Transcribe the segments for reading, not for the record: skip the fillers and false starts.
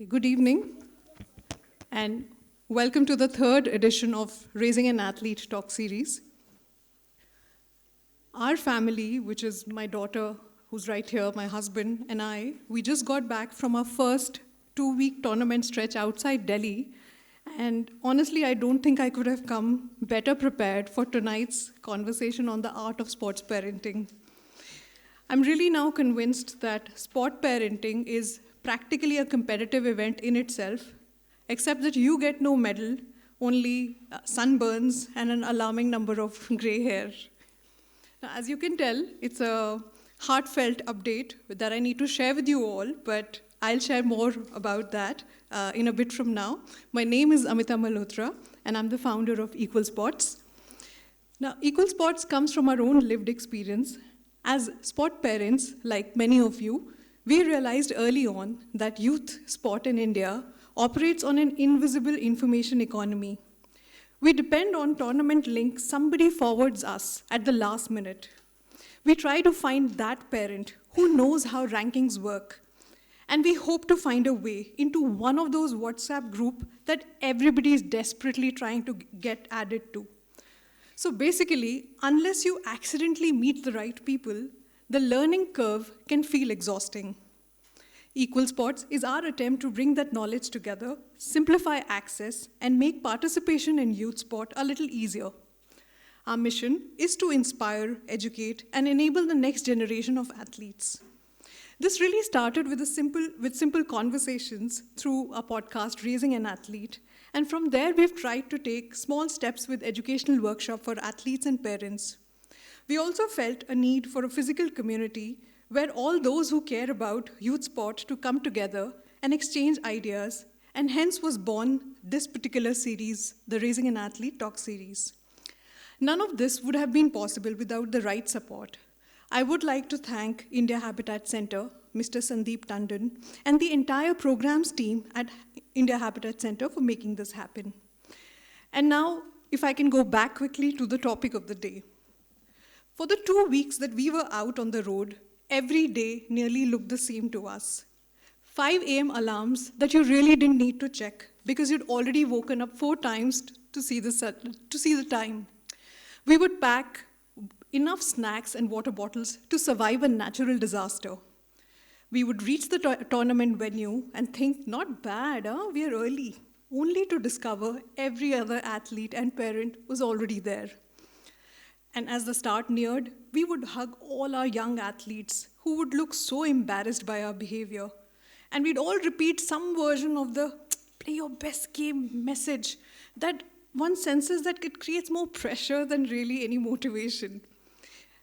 Good evening, and welcome to the third edition of Raising an Athlete Talk Series. Our family, which is my daughter, who's right here, my husband, and we just got back from our first 2-week tournament stretch outside Delhi. And honestly, I don't think I could have come better prepared for tonight's conversation on the art of sports parenting. I'm really now convinced that sport parenting is practically a competitive event in itself, except that you get no medal, only sunburns and an alarming number of gray hair. Now, as you can tell, it's a heartfelt update that I need to share with you all, but I'll share more about that in a bit from now. My name is Amita Malhotra, and I'm the founder of Equal Sports. Now, Equal Sports comes from our own lived experience. As sport parents, like many of you, we realized early on that youth sport in India operates on an invisible information economy. We depend on tournament links somebody forwards us at the last minute. We try to find that parent who knows how rankings work, and we hope to find a way into one of those WhatsApp groups that everybody is desperately trying to get added to. So basically, unless you accidentally meet the right people, the learning curve can feel exhausting. Equal Sports is our attempt to bring that knowledge together, simplify access, and make participation in youth sport a little easier. Our mission is to inspire, educate, and enable the next generation of athletes. This really started with simple conversations through a podcast, Raising an Athlete, and from there we've tried to take small steps with educational workshop for athletes and parents. We also felt a need for a physical community where all those who care about youth sport to come together and exchange ideas, and hence was born this particular series, the Raising an Athlete Talk Series. None of this would have been possible without the right support. I would like to thank India Habitat Center, Mr. Sandeep Tandon, and the entire programs team at India Habitat Center for making this happen. And now, if I can go back quickly to the topic of the day. For the 2 weeks that we were out on the road, every day nearly looked the same to us. 5 a.m. alarms that you really didn't need to check because you'd already woken up 4 times to see the time. We would pack enough snacks and water bottles to survive a natural disaster. We would reach the tournament venue and think, not bad, we are early, only to discover every other athlete and parent was already there. And as the start neared, we would hug all our young athletes who would look so embarrassed by our behavior. And we'd all repeat some version of the play your best game message that one senses that it creates more pressure than really any motivation.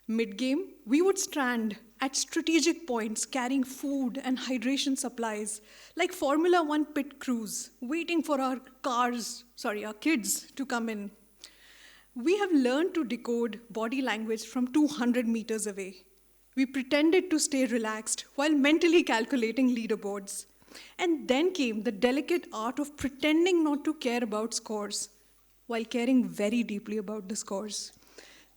Mid-game, we would stand at strategic points carrying food and hydration supplies like Formula One pit crews, waiting for our kids to come in. We have learned to decode body language from 200 meters away. We pretended to stay relaxed while mentally calculating leaderboards. And then came the delicate art of pretending not to care about scores while caring very deeply about the scores.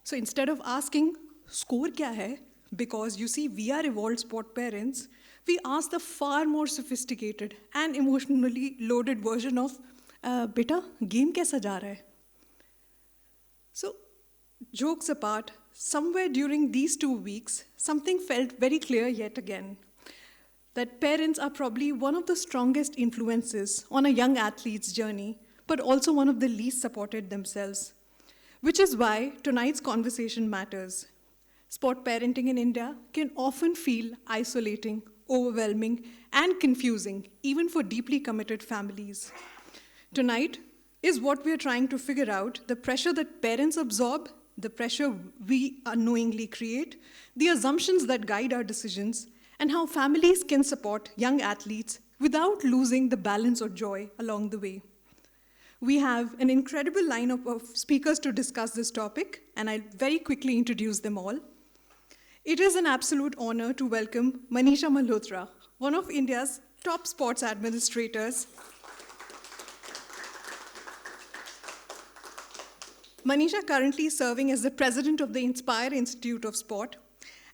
So instead of asking, score kya hai? Because you see, we are evolved sport parents, we ask the far more sophisticated and emotionally loaded version of, beta, game kaisa ja raha hai? So, jokes apart, somewhere during these 2 weeks, something felt very clear yet again, that parents are probably one of the strongest influences on a young athlete's journey, but also one of the least supported themselves, which is why tonight's conversation matters. Sport parenting in India can often feel isolating, overwhelming, and confusing, even for deeply committed families. Tonight, is what we're trying to figure out, the pressure that parents absorb, the pressure we unknowingly create, the assumptions that guide our decisions, and how families can support young athletes without losing the balance or joy along the way. We have an incredible lineup of speakers to discuss this topic, and I'll very quickly introduce them all. It is an absolute honor to welcome Manisha Malhotra, one of India's top sports administrators. Manisha currently serving as the president of the Inspire Institute of Sport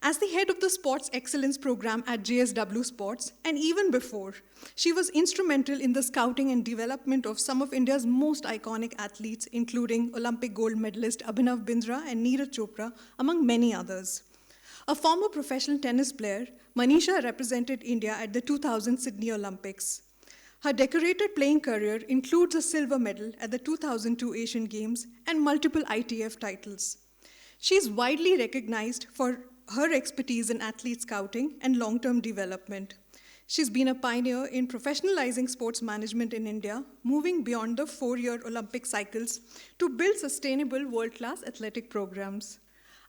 As the head of the Sports Excellence Program at JSW Sports, and even before, she was instrumental in the scouting and development of some of India's most iconic athletes, including Olympic gold medalist Abhinav Bindra and Neeraj Chopra, among many others. A former professional tennis player, Manisha represented India at the 2000 Sydney Olympics. Her decorated playing career includes a silver medal at the 2002 Asian Games and multiple ITF titles. She is widely recognized for her expertise in athlete scouting and long-term development. She's been a pioneer in professionalizing sports management in India, moving beyond the 4-year Olympic cycles to build sustainable world-class athletic programs.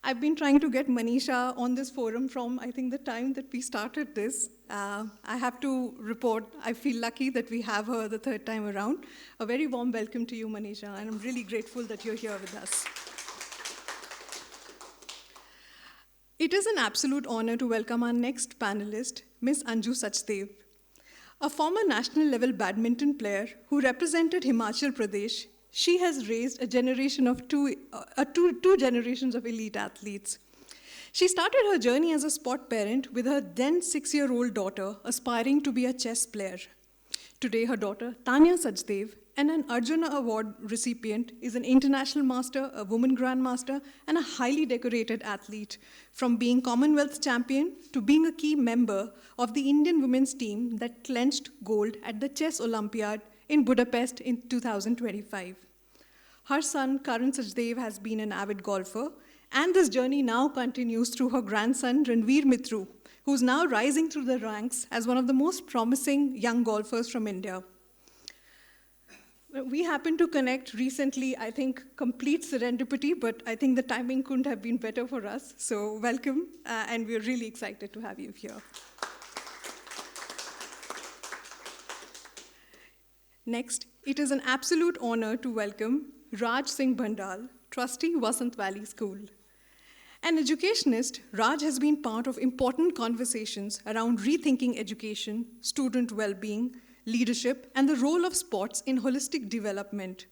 I've been trying to get Manisha on this forum from, I think, the time that we started this. I have to report, I feel lucky that we have her the third time around. A very warm welcome to you, Manisha, and I'm really grateful that you're here with us. It is an absolute honor to welcome our next panelist, Ms. Anju Sachdev. A former national level badminton player who represented Himachal Pradesh, she has raised a generation of two generations of elite athletes. She started her journey as a sport parent with her then 6-year-old daughter aspiring to be a chess player. Today, her daughter, Tanya Sachdev, and an Arjuna Award recipient, is an international master, a woman grandmaster, and a highly decorated athlete, from being Commonwealth champion to being a key member of the Indian women's team that clinched gold at the Chess Olympiad in Budapest in 2025. Her son, Karan Sachdev, has been an avid golfer, and this journey now continues through her grandson, Ranveer Mitru, who's now rising through the ranks as one of the most promising young golfers from India. We happened to connect recently, I think, complete serendipity, but I think the timing couldn't have been better for us. So welcome, and we're really excited to have you here. Next, it is an absolute honor to welcome Raj Singh Bhandal, trustee, Vasant Valley School. An educationist, Raj has been part of important conversations around rethinking education, student well-being, leadership, and the role of sports in holistic development.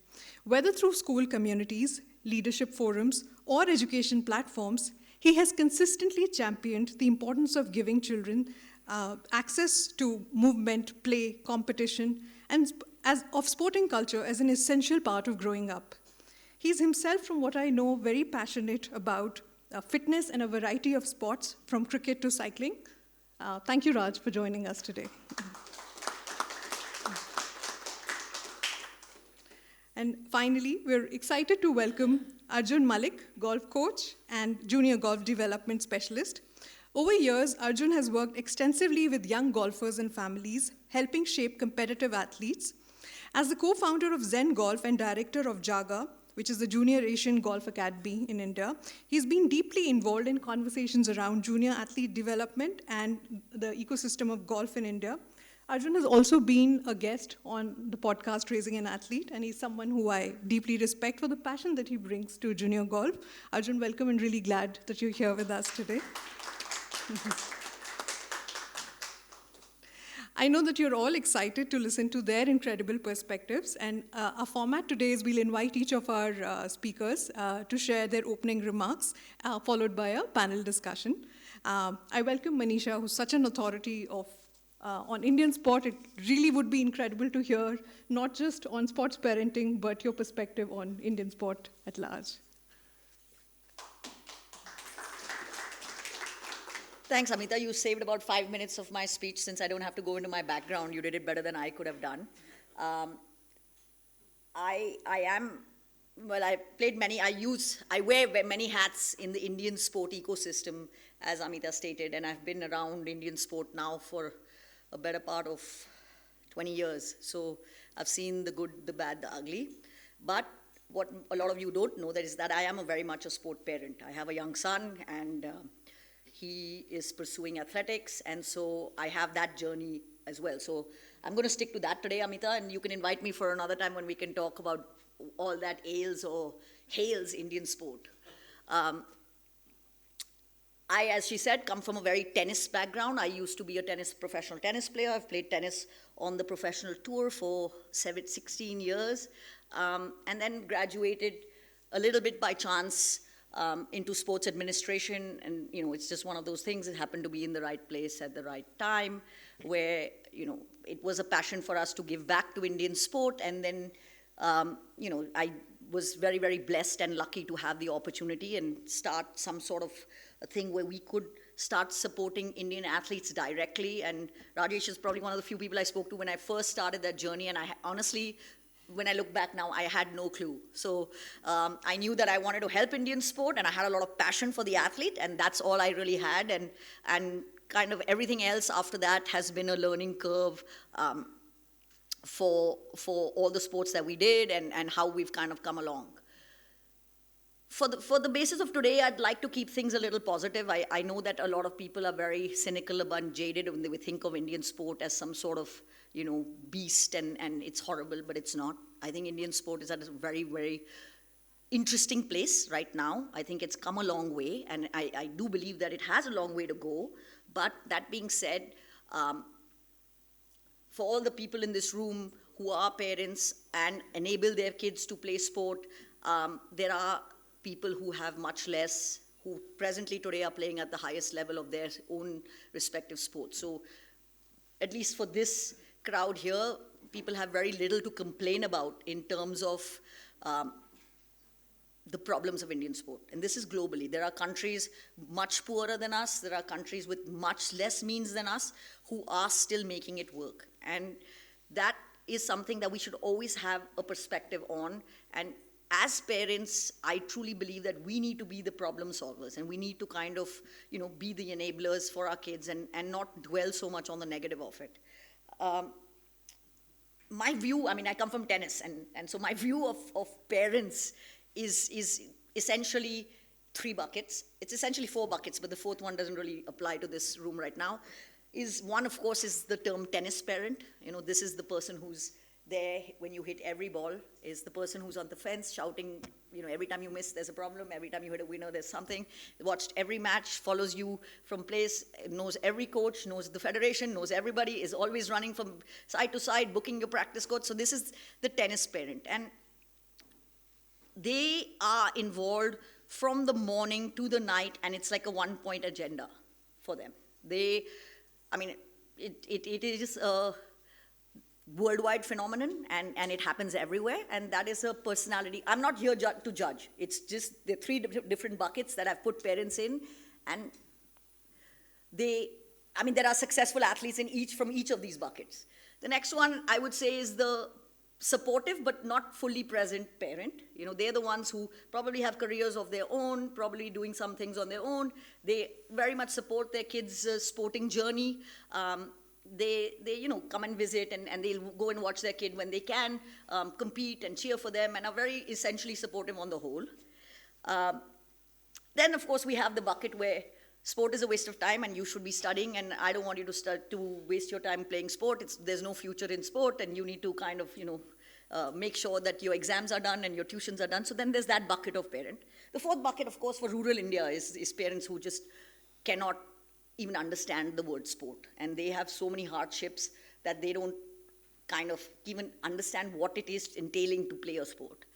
Whether through school communities, leadership forums, or education platforms, he has consistently championed the importance of giving children access to movement, play, competition, and of sporting culture as an essential part of growing up. He's himself, from what I know, very passionate about fitness and a variety of sports, from cricket to cycling. Thank you, Raj, for joining us today. And finally, we're excited to welcome Arjun Malik, golf coach and junior golf development specialist. Over years, Arjun has worked extensively with young golfers and families, helping shape competitive athletes. As the co-founder of Zen Golf and director of JAGA, which is the Junior Asian Golf Academy in India, he's been deeply involved in conversations around junior athlete development and the ecosystem of golf in India. Arjun has also been a guest on the podcast Raising an Athlete, and he's someone who I deeply respect for the passion that he brings to junior golf. Arjun, welcome, and really glad that you're here with us today. I know that you're all excited to listen to their incredible perspectives, and our format today is we'll invite each of our speakers to share their opening remarks, followed by a panel discussion. I welcome Manisha, who's such an authority on Indian sport. It really would be incredible to hear, not just on sports parenting, but your perspective on Indian sport at large. Thanks, Amita. You saved about 5 minutes of my speech since I don't have to go into my background. You did it better than I could have done. I wear many hats in the Indian sport ecosystem, as Amita stated, and I've been around Indian sport now for a better part of 20 years. So I've seen the good, the bad, the ugly. But what a lot of you don't know is that I am very much a sport parent. I have a young son, and he is pursuing athletics, and so I have that journey as well. So I'm going to stick to that today, Amita, and you can invite me for another time when we can talk about all that ails or hails Indian sport. I, as she said, come from a very tennis background. I used to be a professional tennis player. I've played tennis on the professional tour for 16 years, and then graduated a little bit by chance into sports administration, and it's just one of those things. It happened to be in the right place at the right time, where it was a passion for us to give back to Indian sport, and then I was very, very blessed and lucky to have the opportunity and start some sort of a thing where we could start supporting Indian athletes directly. And Rajesh is probably one of the few people I spoke to when I first started that journey, and honestly, when I look back now, I had no clue. So I knew that I wanted to help Indian sport, and I had a lot of passion for the athlete, and that's all I really had. And kind of everything else after that has been a learning curve for all the sports that we did, and how we've kind of come along. For the basis of today, I'd like to keep things a little positive. I know that a lot of people are very cynical and jaded when they think of Indian sport as some sort of beast, and it's horrible, but it's not. I think Indian sport is at a very, very interesting place right now. I think it's come a long way, and I do believe that it has a long way to go. But that being said, for all the people in this room who are parents and enable their kids to play sport, there are people who have much less, who presently today are playing at the highest level of their own respective sports. So at least for this crowd here, people have very little to complain about in terms of the problems of Indian sport. And this is globally. There are countries much poorer than us. There are countries with much less means than us who are still making it work. And that is something that we should always have a perspective on. And as parents, I truly believe that we need to be the problem solvers, and we need to kind of, be the enablers for our kids, and not dwell so much on the negative of it. My view, I come from tennis, and so my view of parents is essentially 3 buckets. It's essentially 4 buckets, but the 4th one doesn't really apply to this room right now. One, of course, is the term tennis parent. This is the person who's there when you hit every ball, is the person who's on the fence shouting, every time you miss, there's a problem. Every time you hit a winner, there's something. Watched every match, follows you from place, knows every coach, knows the federation, knows everybody, is always running from side to side, booking your practice coach. So this is the tennis parent. And they are involved from the morning to the night, and it's like a one-point agenda for them. It is a worldwide phenomenon, and it happens everywhere, and that is a personality. I'm not here to judge. It's just the 3 different buckets that I've put parents in, and there are successful athletes from each of these buckets. The next one, I would say, is the supportive but not fully present parent. They're the ones who probably have careers of their own, probably doing some things on their own. They very much support their kids' sporting journey. They come and visit, and they'll go and watch their kid when they can, compete and cheer for them, and are very essentially supportive on the whole. Then, of course, we have the bucket where sport is a waste of time and you should be studying, and I don't want you to waste your time playing sport. There's no future in sport, and you need to kind of, make sure that your exams are done and your tuitions are done. So then there's that bucket of parent. The 4th bucket, of course, for rural India is parents who just cannot even understand the word sport, and they have so many hardships that they don't kind of even understand what it is entailing to play a sport.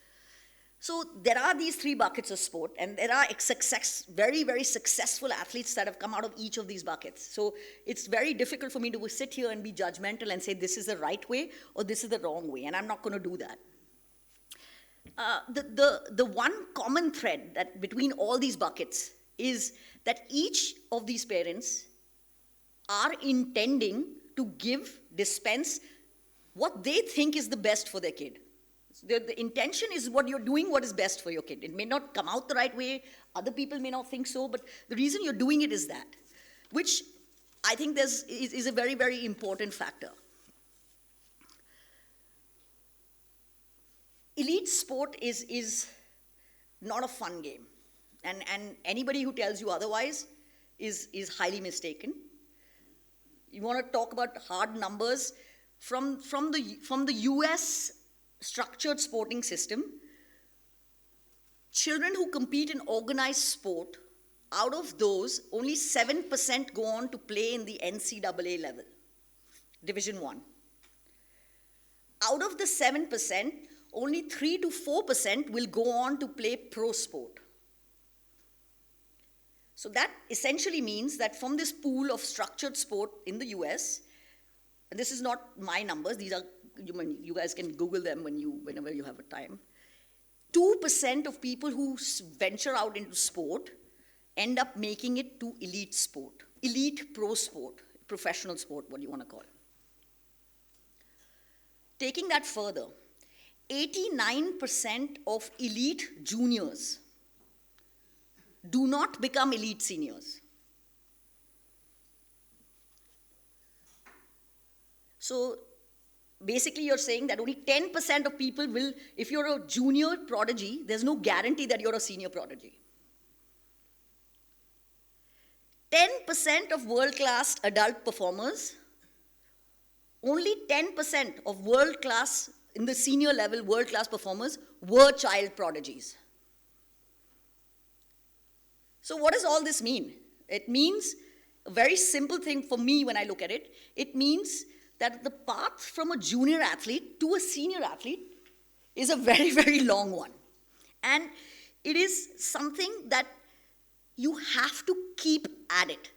So there are these 3 buckets of sport, and there are very, very successful athletes that have come out of each of these buckets. So it's very difficult for me to sit here and be judgmental and say this is the right way or this is the wrong way, and I'm not going to do that. The one common thread that between all these buckets is that each of these parents are intending to dispense what they think is the best for their kid. The intention is what you're doing, what is best for your kid. It may not come out the right way, other people may not think so, but the reason you're doing it is that, which I think is a very, very important factor. Elite sport is not a fun game. And anybody who tells you otherwise is highly mistaken. You want to talk about hard numbers from the US structured sporting system. Children who compete in organized sport, out of those, only 7% go on to play in the NCAA level, Division 1. Out of the 7%, only 3 to 4% will go on to play pro sport. So that essentially means that from this pool of structured sport in the US, and this is not my numbers, these are, you guys can Google them whenever you have a time, 2% of people who venture out into sport end up making it to elite sport, elite pro sport, professional sport, what do you want to call it. Taking that further, 89% of elite juniors do not become elite seniors. So basically you're saying that only 10% of people will, if you're a junior prodigy, there's no guarantee that you're a senior prodigy. 10% of world-class adult performers, only 10% of world-class, in the senior level, world-class performers were child prodigies. So what does all this mean? It means a very simple thing for me when I look at it. It means that the path from a junior athlete to a senior athlete is a very, very long one. And it is something that you have to keep at it.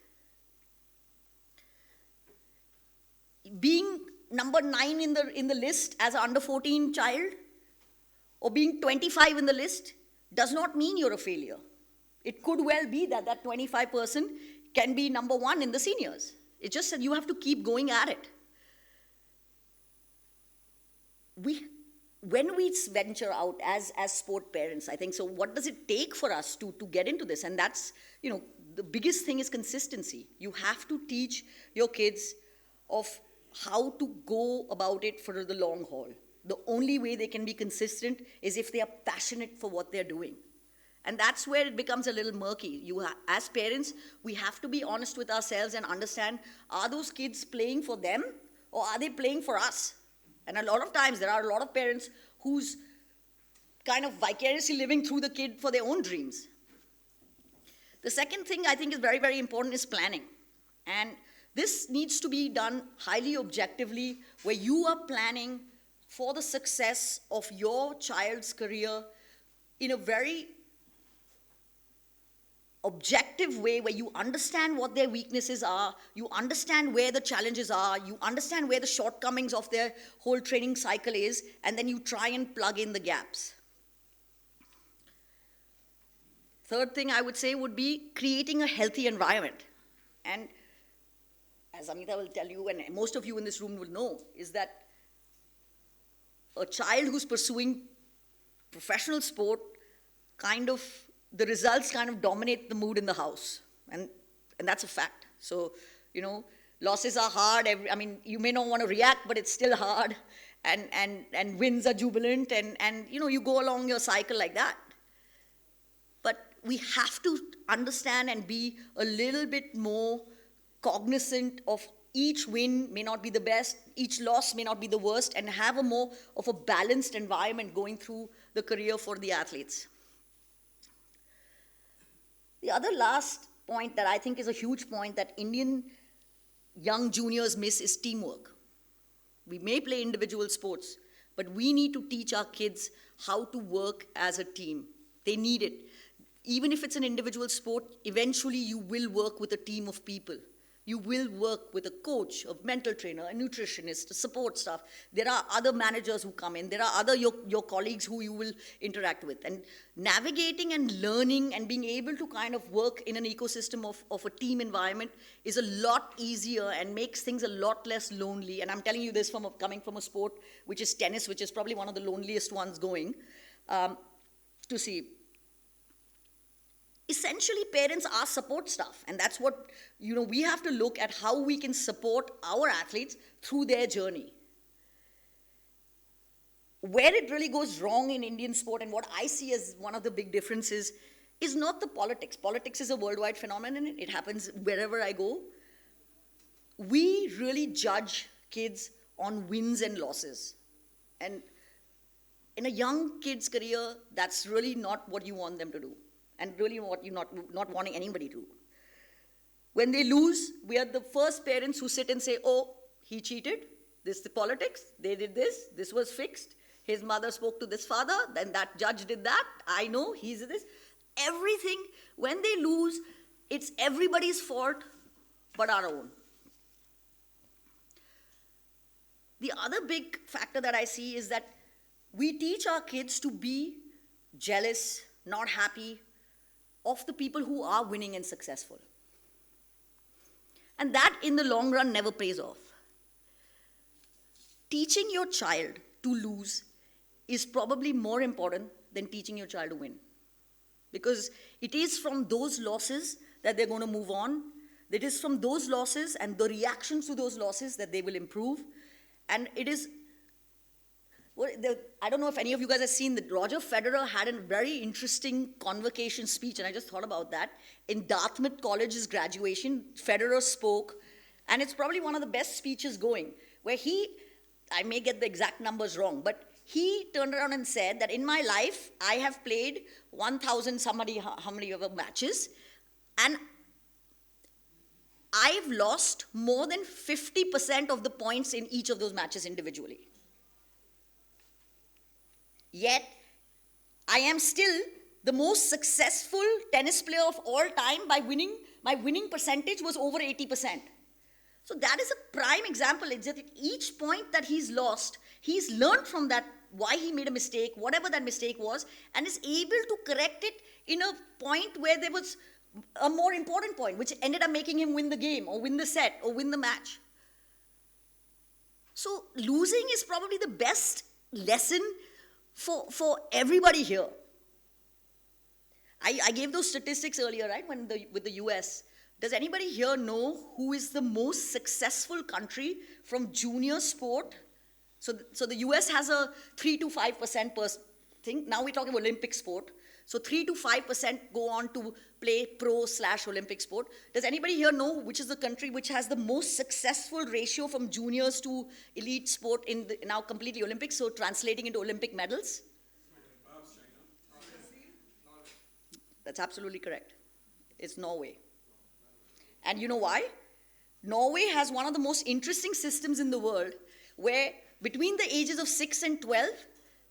Being number 9 in the list as an under 14 child, or being 25 in the list, does not mean you're a failure. It could well be that that 25 person can be number 1 in the seniors. It's just that you have to keep going at it. When we venture out as sport parents, I think, so what does it take for us to get into this? And that's, the biggest thing is consistency. You have to teach your kids of how to go about it for the long haul. The only way they can be consistent is if they are passionate for what they're doing. And that's where it becomes a little murky. As parents, we have to be honest with ourselves and understand, are those kids playing for them or are they playing for us? And a lot of times, there are a lot of parents who's kind of vicariously living through the kid for their own dreams. The second thing I think is very, very important is planning. And this needs to be done highly objectively, where you are planning for the success of your child's career in a very objective way, where you understand what their weaknesses are, you understand where the challenges are, you understand where the shortcomings of their whole training cycle is, and then you try and plug in the gaps. Third thing I would say would be creating a healthy environment. And as Amita will tell you, and most of you in this room will know, is that a child who's pursuing professional sport, the results kind of dominate the mood in the house. And that's a fact. So, losses are hard. You may not want to react, but it's still hard. And wins are jubilant. And you go along your cycle like that. But we have to understand and be a little bit more cognizant of each win may not be the best, each loss may not be the worst, and have a more of a balanced environment going through the career for the athletes. The other last point that I think is a huge point that Indian young juniors miss is teamwork. We may play individual sports, but we need to teach our kids how to work as a team. They need it. Even if it's an individual sport, eventually you will work with a team of people. You will work with a coach, a mental trainer, a nutritionist, a support staff. There are other managers who come in. There are other your colleagues who you will interact with. And navigating and learning and being able to kind of work in an ecosystem of a team environment is a lot easier and makes things a lot less lonely. And I'm telling you this coming from a sport which is tennis, which is probably one of the loneliest ones going, to see. Essentially, parents are support staff, and that's what, we have to look at how we can support our athletes through their journey. Where it really goes wrong in Indian sport, and what I see as one of the big differences, is not the politics. Politics is a worldwide phenomenon. It happens wherever I go. We really judge kids on wins and losses. And in a young kid's career, that's really not what you want them to do. And really what you're not wanting anybody to. When they lose, we are the first parents who sit and say, oh, he cheated, this is the politics, they did this was fixed, his mother spoke to this father, then that judge did that, I know, he's this. Everything, when they lose, it's everybody's fault but our own. The other big factor that I see is that we teach our kids to be jealous, not happy of the people who are winning and successful. And that, in the long run, never pays off. Teaching your child to lose is probably more important than teaching your child to win. Because it is from those losses that they're going to move on. It is from those losses and the reactions to those losses that they will improve. And it is, well, I don't know if any of you guys have seen that Roger Federer had a very interesting convocation speech, and I just thought about that. In Dartmouth College's graduation, Federer spoke, and it's probably one of the best speeches going, where he, I may get the exact numbers wrong, but he turned around and said that in my life, I have played 1,000 how many ever matches, and I've lost more than 50% of the points in each of those matches individually. Yet, I am still the most successful tennis player of all time by winning. My winning percentage was over 80%. So that is a prime example. It's that at each point that he's lost, he's learned from that why he made a mistake, whatever that mistake was, and is able to correct it in a point where there was a more important point, which ended up making him win the game or win the set or win the match. So losing is probably the best lesson for everybody here. I gave those statistics earlier, right, with the US. Does anybody here know who is the most successful country from junior sport? So the US has a 3 to 5% per thing. Now we're talking Olympic sport. So 3 to 5% go on to play pro/Olympic sport. Does anybody here know which is the country which has the most successful ratio from juniors to elite sport in the, now completely Olympics, so translating into Olympic medals? That's absolutely correct. It's Norway. And you know why? Norway has one of the most interesting systems in the world where between the ages of 6 and 12,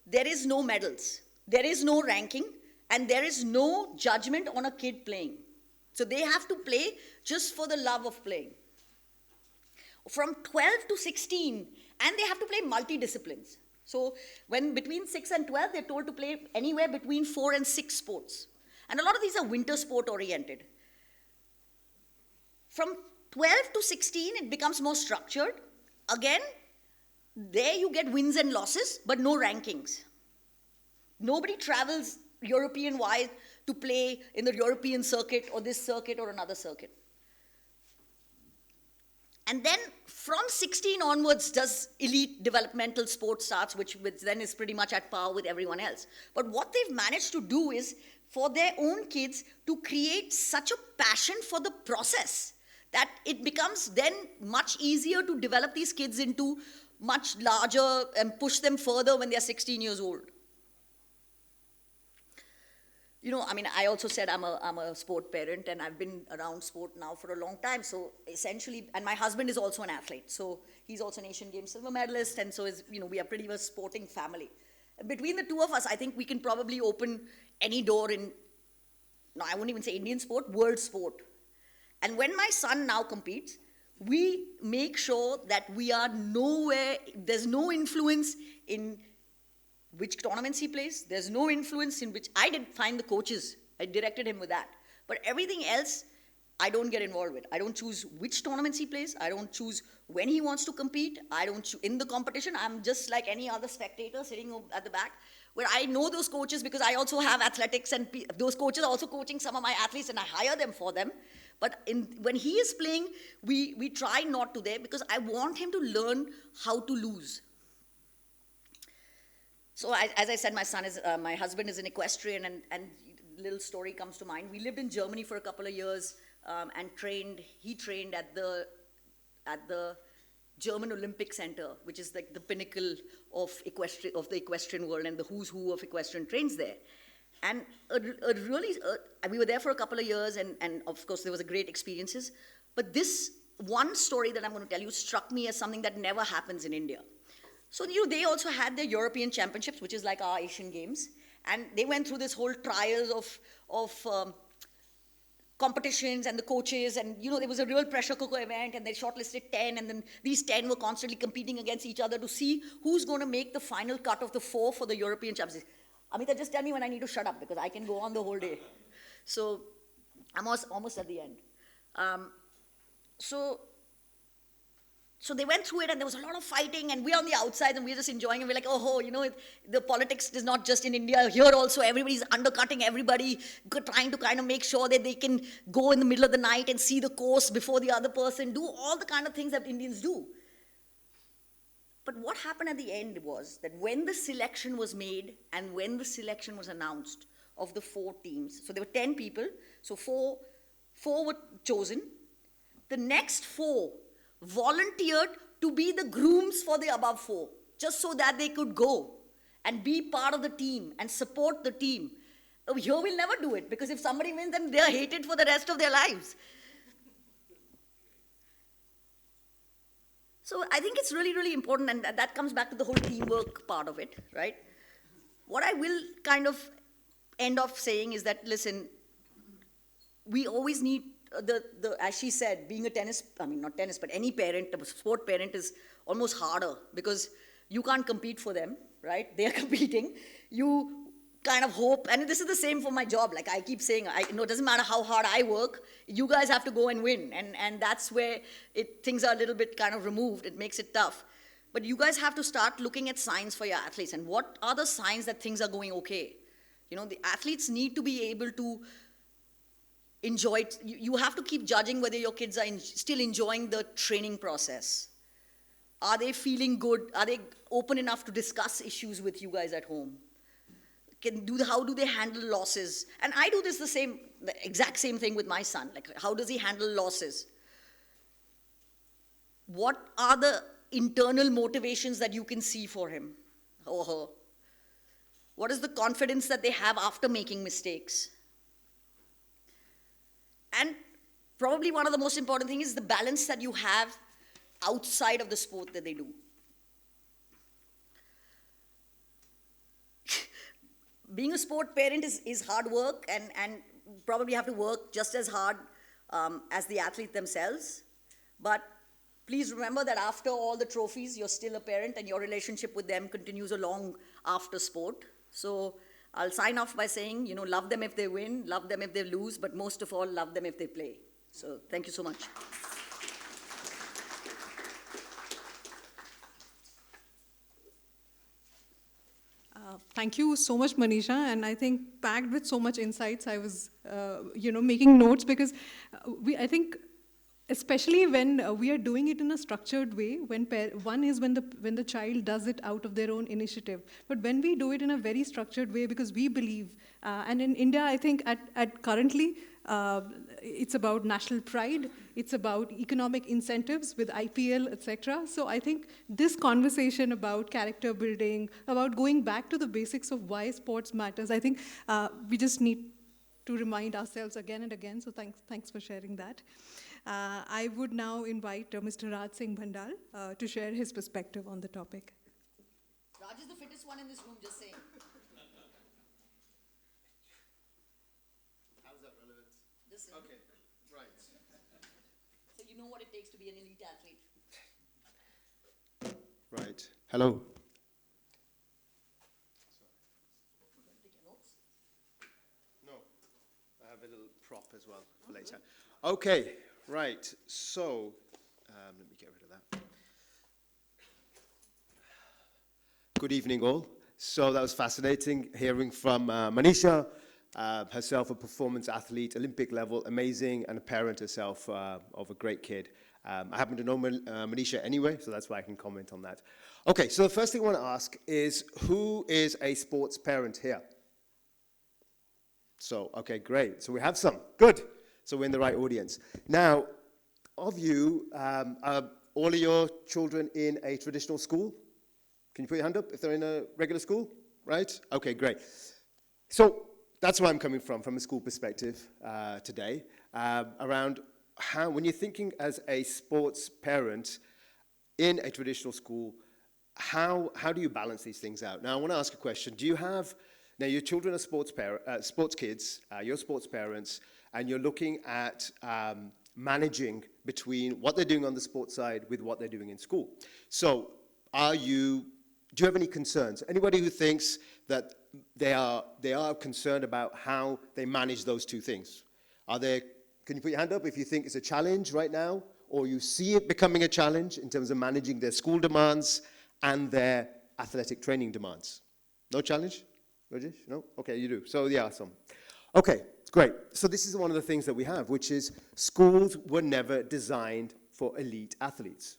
there is no medals, there is no ranking, and there is no judgment on a kid playing. So they have to play just for the love of playing. From 12 to 16, and they have to play multi-disciplines. So when between 6 and 12, they're told to play anywhere between 4 and 6 sports. And a lot of these are winter sport oriented. From 12 to 16, it becomes more structured. Again, there you get wins and losses, but no rankings. Nobody travels European-wide to play in the European circuit or this circuit or another circuit. And then from 16 onwards does elite developmental sport starts, which then is pretty much at par with everyone else. But what they've managed to do is for their own kids to create such a passion for the process that it becomes then much easier to develop these kids into much larger and push them further when they're 16 years old. You know, I mean, I also said I'm a sport parent, and I've been around sport now for a long time. So essentially, and my husband is also an athlete. So he's also an Asian Games silver medalist, and so is, you know, we are pretty much a sporting family. Between the two of us, I think we can probably open any door in, no, I wouldn't even say Indian sport, world sport. And when my son now competes, we make sure that we are nowhere, there's no influence in which tournaments he plays. There's no influence in which, I didn't find the coaches. I directed him with that. But everything else, I don't get involved with. I don't choose which tournaments he plays. I don't choose when he wants to compete. I don't in the competition. I'm just like any other spectator sitting at the back, where I know those coaches because I also have athletics, and those coaches are also coaching some of my athletes, and I hire them for them. But when he is playing, we try not to there because I want him to learn how to lose. So as I said, my husband is an equestrian, and a little story comes to mind. We lived in Germany for a couple of years and he trained at the German Olympic Center, which is like the pinnacle of the equestrian world, and the who's who of equestrian trains there. And we were there for a couple of years, and of course there was a great experiences. But this one story that I'm going to tell you struck me as something that never happens in India. So, you know, they also had their European Championships, which is like our Asian Games, and they went through this whole trials of competitions and the coaches, and there was a real pressure cooker event, and they shortlisted 10, and then these 10 were constantly competing against each other to see who's going to make the final cut of the 4 for the European Championships. Amita, just tell me when I need to shut up, because I can go on the whole day. So I'm almost at the end. So they went through it, and there was a lot of fighting, and we're on the outside, and we're just enjoying it. We're like, oh, the politics is not just in India. Here also, everybody's undercutting everybody, trying to kind of make sure that they can go in the middle of the night and see the course before the other person, do all the kind of things that Indians do. But what happened at the end was that when the selection was made and when the selection was announced of the 4 teams, so there were 10 people, so four were chosen. The next 4 volunteered to be the grooms for the above 4, just so that they could go and be part of the team and support the team. Here we'll never do it, because if somebody wins, then they're hated for the rest of their lives. So I think it's really, really important, and that comes back to the whole teamwork part of it, right? What I will kind of end off saying is that, listen, we always need as she said, being a not tennis, but any parent, a sport parent, is almost harder, because you can't compete for them, right? They're competing. You kind of hope, and this is the same for my job. Like I keep saying, it doesn't matter how hard I work, you guys have to go and win. And that's where things are a little bit kind of removed. It makes it tough. But you guys have to start looking at signs for your athletes. And what are the signs that things are going okay? The athletes need to be able to enjoy it. You have to keep judging whether your kids are still enjoying the training process. Are they feeling good? Are they open enough to discuss issues with you guys at home? How do they handle losses? And I do this the exact same thing with my son. Like, how does he handle losses? What are the internal motivations that you can see for him or her? What is the confidence that they have after making mistakes? And probably one of the most important things is the balance that you have outside of the sport that they do. Being a sport parent is hard work, and probably have to work just as hard as the athlete themselves. But please remember that after all the trophies, you're still a parent, and your relationship with them continues along after sport. So I'll sign off by saying, love them if they win, love them if they lose, but most of all, love them if they play. So thank you so much. Thank you so much, Manisha, and I think packed with so much insights. I was, making notes, because I think, especially when we are doing it in a structured way, when the child does it out of their own initiative. But when we do it in a very structured way, because we believe, and in India, I think at currently, it's about national pride, it's about economic incentives with IPL, etc. So I think this conversation about character building, about going back to the basics of why sports matters, I think we just need to remind ourselves again and again. So thanks for sharing that. I would now invite Mr. Raj Singh Bhandal to share his perspective on the topic. Raj is the fittest one in this room, just saying. How's that relevant? Okay, right. So you know what it takes to be an elite athlete. Right. Hello. Take your notes. No, I have a little prop as well for later. Okay, right. So, let me get rid of that. Good evening, all. So that was fascinating hearing from Manisha, herself a performance athlete, Olympic level, amazing, and a parent herself of a great kid. I happen to know Manisha anyway, so that's why I can comment on that. Okay, so the first thing I want to ask is, who is a sports parent here? So, okay, great. So we have some. Good. So we're in the right audience. Now, of you, are all of your children in a traditional school? Can you put your hand up if they're in a regular school? Right? Okay, great. So that's where I'm coming from a school perspective today, around how, when you're thinking as a sports parent in a traditional school, how do you balance these things out? Now, I want to ask a question. Do you have Now, your children are sports kids, you're sports parents, and you're looking at managing between what they're doing on the sports side with what they're doing in school. So, do you have any concerns? Anybody who thinks that they are concerned about how they manage those two things? Can you put your hand up if you think it's a challenge right now, or you see it becoming a challenge in terms of managing their school demands and their athletic training demands? No challenge? Rajesh? No? Okay, you do. So, yeah, some. Okay, great. So this is one of the things that we have, which is schools were never designed for elite athletes.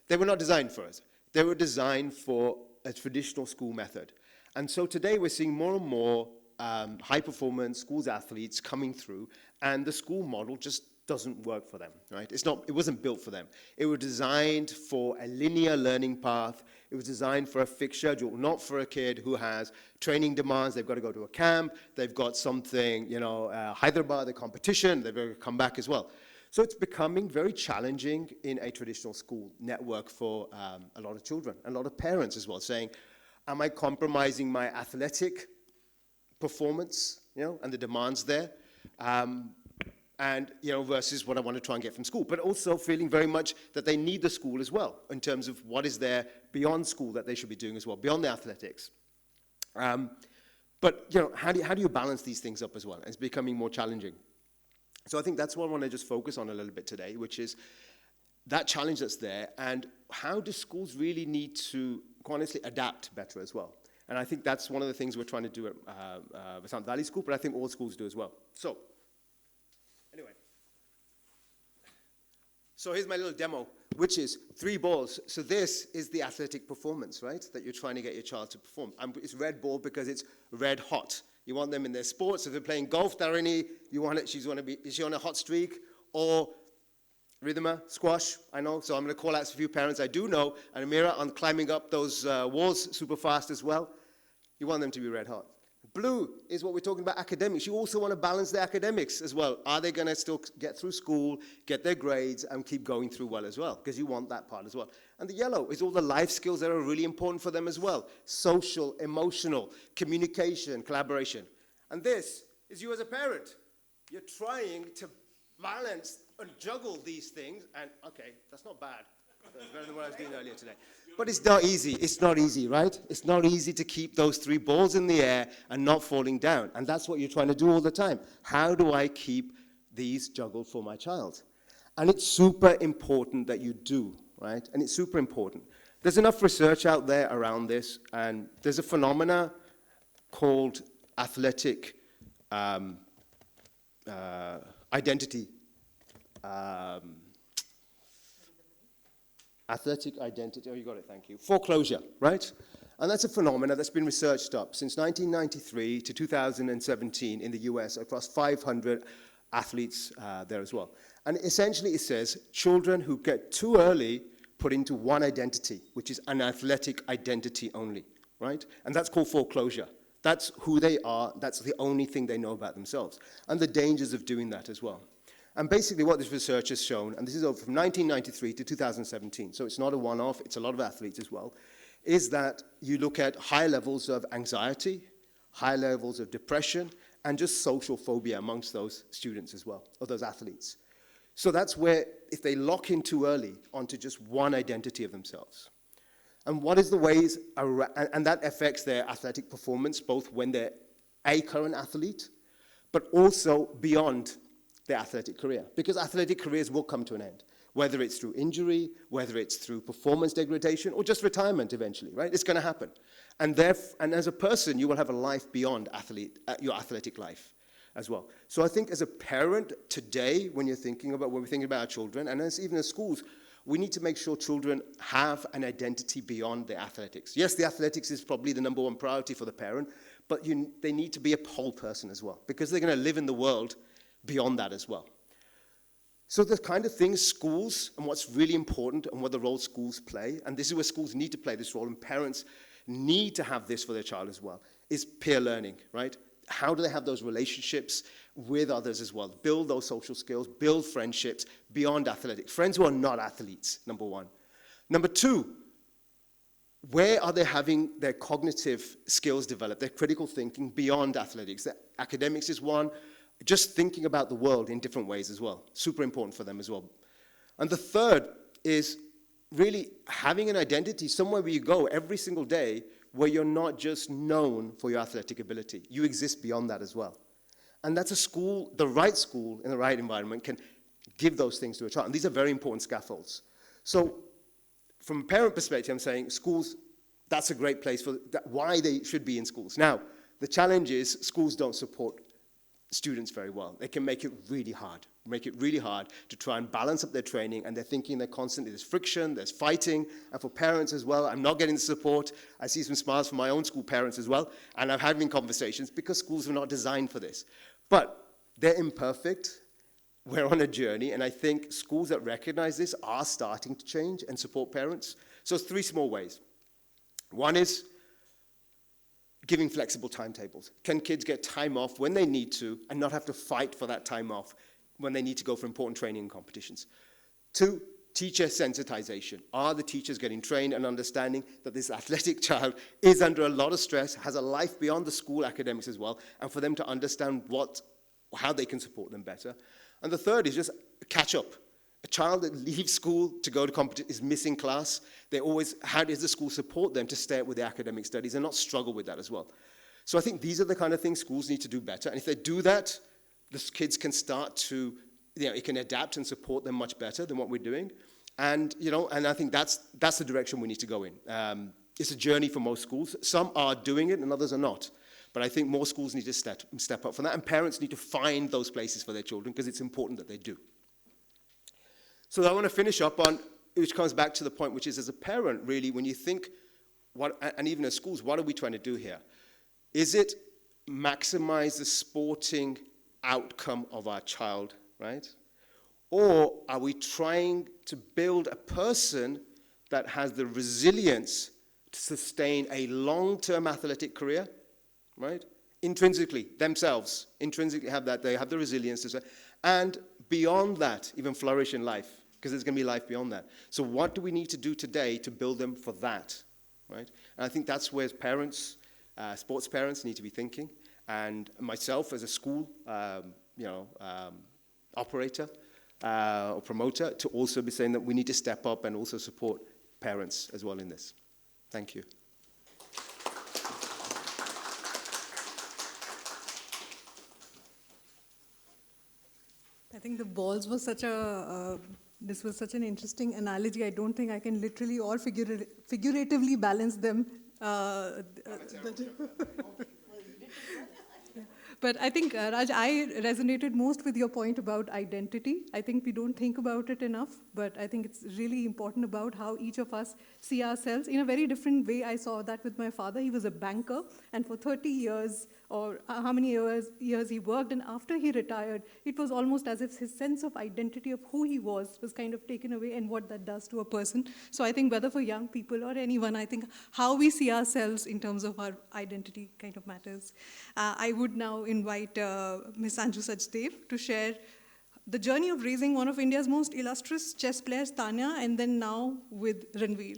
They were not designed for us. They were designed for a traditional school method. And so today we're seeing more and more high-performance schools athletes coming through, and the school model just doesn't work for them, right? It wasn't built for them. It was designed for a linear learning path. It was designed for a fixed schedule, not for a kid who has training demands. They've got to go to a camp. They've got something, Hyderabad, the competition. They've got to come back as well. So it's becoming very challenging in a traditional school network for a lot of children, and a lot of parents as well, saying, am I compromising my athletic performance, and the demands there? Versus what I want to try and get from school, but also feeling very much that they need the school as well, in terms of what is there beyond school that they should be doing as well, beyond the athletics. But how do you balance these things up as well? It's becoming more challenging. So I think that's what I want to just focus on a little bit today, which is that challenge that's there, and how do schools really need to, quite honestly, adapt better as well? And I think that's one of the things we're trying to do at Vasant Valley School, but I think all schools do as well. Anyway, so here's my little demo, which is 3 balls. So this is the athletic performance, right, that you're trying to get your child to perform. And it's red ball because it's red hot. You want them in their sports. If they're playing golf, Dharini, is she on a hot streak? Or Ridhima, squash, I know. So I'm going to call out a few parents I do know. And Amira on climbing up those walls super fast as well. You want them to be red hot. Blue is what we're talking about, academics. You also want to balance their academics as well. Are they going to still get through school, get their grades, and keep going through well as well? Because you want that part as well. And the yellow is all the life skills that are really important for them as well. Social, emotional, communication, collaboration. And this is you as a parent. You're trying to balance and juggle these things. And, okay, that's not bad. That's better than what I was doing earlier today. But it's not easy. It's not easy, right? It's not easy to keep those 3 balls in the air and not falling down. And that's what you're trying to do all the time. How do I keep these juggled for my child? And it's super important that you do, right? And it's super important. There's enough research out there around this, and there's a phenomena called athletic identity. Athletic identity, oh, you got it, thank you. Foreclosure, right? And that's a phenomena that's been researched up since 1993 to 2017 in the US across 500 athletes there as well. And essentially it says children who get too early put into one identity, which is an athletic identity only, right? And that's called foreclosure. That's who they are. That's the only thing they know about themselves. And the dangers of doing that as well. And basically what this research has shown, and this is over from 1993 to 2017, so it's not a one-off, it's a lot of athletes as well, is that you look at high levels of anxiety, high levels of depression, and just social phobia amongst those students as well, or those athletes. So that's where, if they lock in too early onto just one identity of themselves. And what is the ways, and that affects their athletic performance, both when they're a current athlete, but also beyond their athletic career. Because athletic careers will come to an end, whether it's through injury, whether it's through performance degradation, or just retirement eventually, right? It's going to happen. And as a person, you will have a life beyond your athletic life as well. So I think as a parent today, when we're thinking about our children, and even as schools, we need to make sure children have an identity beyond their athletics. Yes, the athletics is probably the number one priority for the parent, but they need to be a whole person as well, because they're going to live in the world beyond that as well. So the kind of things schools, and what's really important, and what the role schools play, and this is where schools need to play this role, and parents need to have this for their child as well, is peer learning, right? How do they have those relationships with others as well? Build those social skills, build friendships beyond athletics. Friends who are not athletes, number one. Number two, where are they having their cognitive skills developed, their critical thinking beyond athletics? Their academics is one, just thinking about the world in different ways as well. Super important for them as well. And the third is really having an identity somewhere where you go every single day where you're not just known for your athletic ability. You exist beyond that as well. And that's a school, the right school in the right environment can give those things to a child. And these are very important scaffolds. So from a parent perspective, I'm saying schools, that's a great place for why they should be in schools. Now, the challenge is schools don't support students very well. They can make it really hard to try and balance up their training, and they're thinking they're constantly, there's friction, there's fighting, and for parents as well, I'm not getting the support. I see some smiles from my own school parents as well, and I'm having conversations because schools are not designed for this. But they're imperfect. We're on a journey, and I think schools that recognize this are starting to change and support parents. So it's 3 small ways. One is giving flexible timetables. Can kids get time off when they need to and not have to fight for that time off when they need to go for important training and competitions? 2, teacher sensitization. Are the teachers getting trained and understanding that this athletic child is under a lot of stress, has a life beyond the school academics as well, and for them to understand how they can support them better? And the third is just catch up. A child that leaves school to go to competition is missing class. How does the school support them to stay up with their academic studies and not struggle with that as well? So I think these are the kind of things schools need to do better. And if they do that, the kids can start to, it can adapt and support them much better than what we're doing. And, and I think that's the direction we need to go in. It's a journey for most schools. Some are doing it and others are not. But I think more schools need to step up for that, and parents need to find those places for their children because it's important that they do. So I want to finish up on, which comes back to the point, which is as a parent, really, when you think, and even as schools, what are we trying to do here? Is it maximize the sporting outcome of our child, right? Or are we trying to build a person that has the resilience to sustain a long-term athletic career, right? Intrinsically, themselves, intrinsically have that, they have the resilience to say, and beyond that, even flourish in life, because there's going to be life beyond that. So what do we need to do today to build them for that, right? And I think that's where parents, sports parents need to be thinking, and myself as a school, operator or promoter, to also be saying that we need to step up and also support parents as well in this. Thank you. I think the balls was this was such an interesting analogy. I don't think I can literally or figuratively balance them. But I think, Raj, I resonated most with your point about identity. I think we don't think about it enough, but I think it's really important about how each of us see ourselves in a very different way. I saw that with my father. He was a banker, and for 30 years, or how many years he worked, and after he retired, it was almost as if his sense of identity of who he was kind of taken away, and what that does to a person. So I think whether for young people or anyone, I think how we see ourselves in terms of our identity kind of matters. I would now invite Ms. Anju Sachdev to share the journey of raising one of India's most illustrious chess players, Tanya, and then now with Ranveer.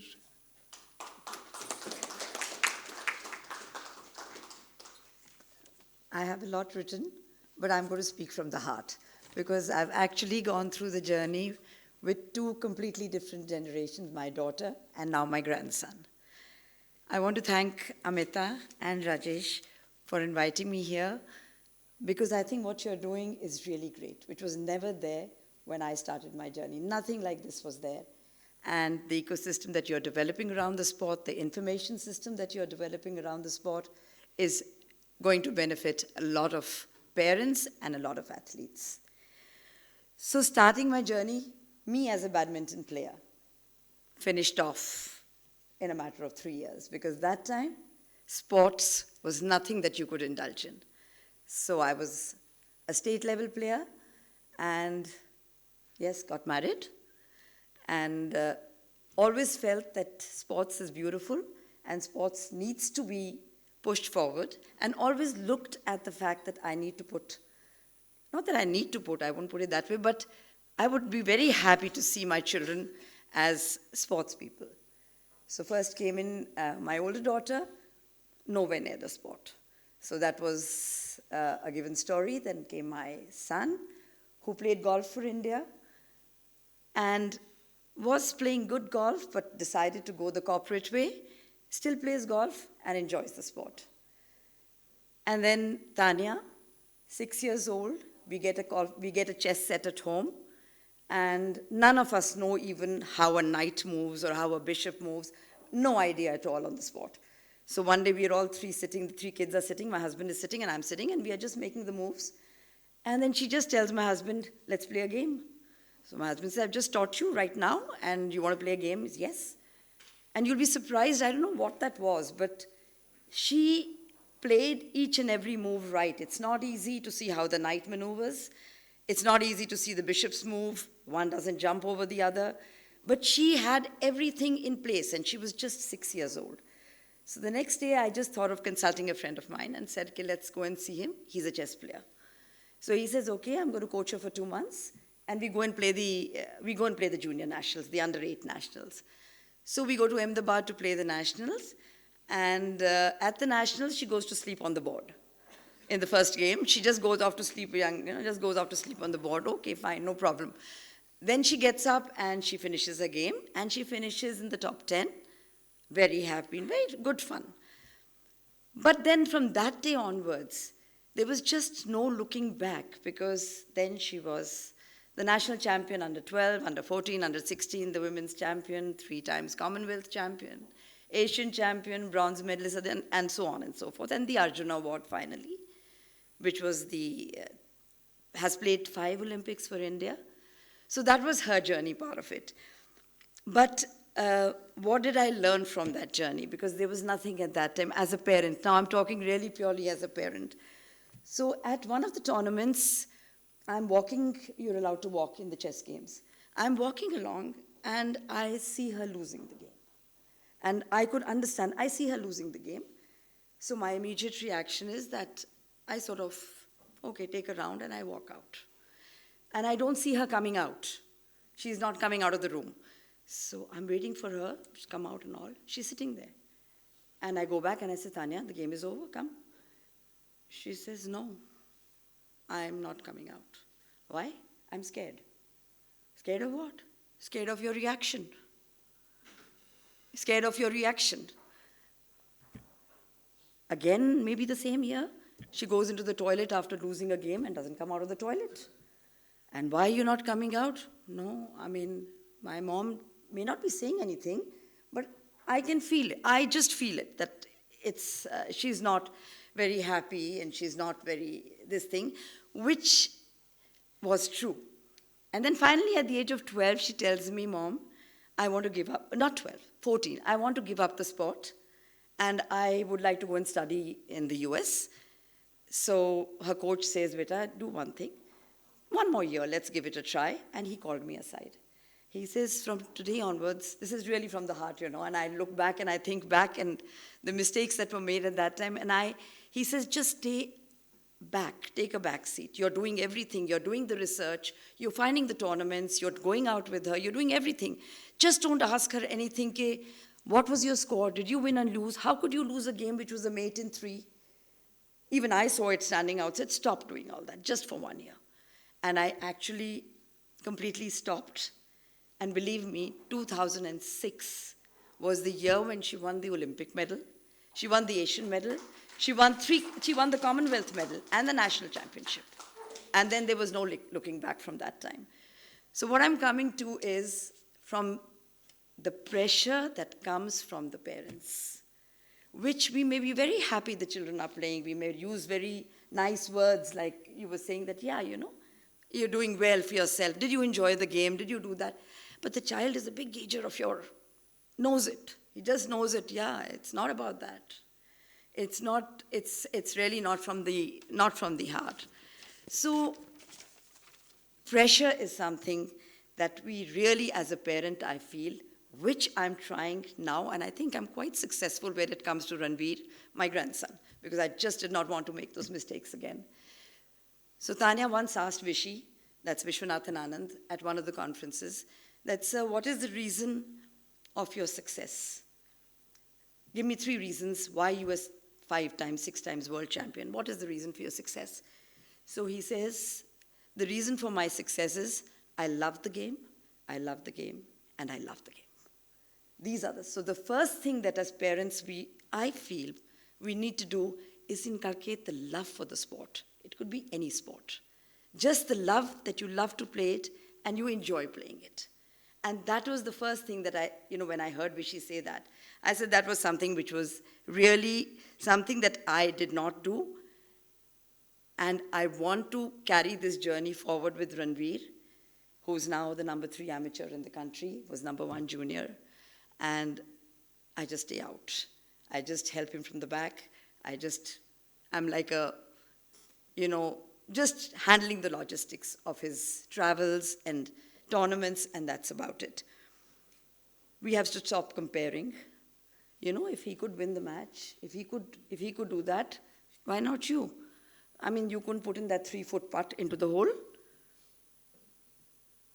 I have a lot written, but I'm going to speak from the heart because I've actually gone through the journey with 2 completely different generations, my daughter and now my grandson. I want to thank Amita and Rajesh for inviting me here because I think what you're doing is really great, which was never there when I started my journey. Nothing like this was there. And the ecosystem that you're developing around the sport, the information system that you're developing around the sport is going to benefit a lot of parents and a lot of athletes. So starting my journey, me as a badminton player finished off in a matter of 3 years because that time sports was nothing that you could indulge in. So I was a state level player and yes, got married and always felt that sports is beautiful and sports needs to be pushed forward, and always looked at the fact that I need to put, not that I need to put, I won't put it that way, but I would be very happy to see my children as sports people. So first came in my older daughter, nowhere near the sport. So that was a given story. Then came my son, who played golf for India and was playing good golf, but decided to go the corporate way, still plays golf and enjoys the sport. And then Tanya, 6 years old, we get a chess set at home, and none of us know even how a knight moves or how a bishop moves. No idea at all on the spot. So one day we are all three sitting, the three kids are sitting, my husband is sitting and I'm sitting, and we are just making the moves. And then she just tells my husband, let's play a game. So my husband said, I've just taught you right now, and you want to play a game? He says, yes. And you'll be surprised, I don't know what that was, but she played each and every move right. It's not easy to see how the knight maneuvers. It's not easy to see the bishop's move. One doesn't jump over the other. But she had everything in place, and she was just 6 years old. So the next day, I just thought of consulting a friend of mine and said, okay, let's go and see him. He's a chess player. So he says, okay, I'm going to coach her for 2 months, and we go and play the junior nationals, the under-8 nationals. So we go to Ahmedabad to play the nationals, and at the nationals, she goes to sleep on the board. In the first game, she just goes off to sleep, just goes off to sleep on the board. Okay, fine, no problem. Then she gets up and she finishes her game, and she finishes in the top 10. Very happy and very good fun. But then from that day onwards, there was just no looking back, because then she was the national champion under 12, under 14, under 16, the women's champion, 3 times Commonwealth champion, Asian champion, bronze medalist, and so on and so forth. And the Arjuna Award finally, which was has played 5 Olympics for India. So that was her journey, part of it. But what did I learn from that journey? Because there was nothing at that time as a parent. Now I'm talking really purely as a parent. So at one of the tournaments, I'm walking, you're allowed to walk in the chess games. I'm walking along and I see her losing the game. And I could understand, I see her losing the game. So my immediate reaction is that I sort of, okay, take her round and I walk out. And I don't see her coming out. She's not coming out of the room. So I'm waiting for her to come out and all. She's sitting there. And I go back and I say, Tanya, the game is over, come. She says, no, I'm not coming out. Why? I'm scared. Scared of what? Scared of your reaction. Scared of your reaction. Again, maybe the same year, she goes into the toilet after losing a game and doesn't come out of the toilet. And why are you not coming out? No, I mean, my mom may not be saying anything, but I can feel it. I just feel it, that she's not very happy and she's not very this thing, which was true. And then finally at the age of 12, she tells me, Mom, I want to give up, not 12, 14, I want to give up the sport and I would like to go and study in the US. So her coach says, Beta, do one thing. One more year, let's give it a try. And he called me aside. He says, from today onwards, this is really from the heart, and I look back and I think back and the mistakes that were made at that time. And he says, just stay back, take a back seat. You're doing everything. You're doing the research. You're finding the tournaments. You're going out with her. You're doing everything. Just don't ask her anything. What was your score? Did you win and lose? How could you lose a game which was a mate in 3? Even I saw it standing outside. Stop doing all that, just for 1 year. And I actually completely stopped. And believe me, 2006 was the year when she won the Olympic medal. She won the Asian medal. She won the Commonwealth medal and the national championship. And then there was no looking back from that time. So what I'm coming to is from the pressure that comes from the parents, which we may be very happy the children are playing. We may use very nice words like you were saying that, yeah, you're doing well for yourself. Did you enjoy the game? Did you do that? But the child is a big gauger of knows it. He just knows it. Yeah, it's not about that. It's really not from the heart. So pressure is something that we really, as a parent, I feel, which I'm trying now, and I think I'm quite successful when it comes to Ranveer, my grandson, because I just did not want to make those mistakes again. So Tanya once asked Vishy, that's Vishwanathan Anand, at one of the conferences, that, sir, what is the reason of your success? give me 3 reasons why you were 5 times, 6 times world champion. What is the reason for your success? So he says, the reason for my success is I love the game, I love the game, and I love the game. These are so the first thing that as parents I feel we need to do is inculcate the love for the sport. It could be any sport. Just the love that you love to play it and you enjoy playing it. And that was the first thing that when I heard Vishy say that, I said that was something which was really something that I did not do. And I want to carry this journey forward with Ranveer, who's now the number 3 amateur in the country, was number 1 junior. And I just stay out. I just help him from the back. I'm like just handling the logistics of his travels and tournaments, and that's about it. We have to stop comparing. If he could win the match, if he could do that, why not you? I mean, you couldn't put in that 3-foot putt into the hole.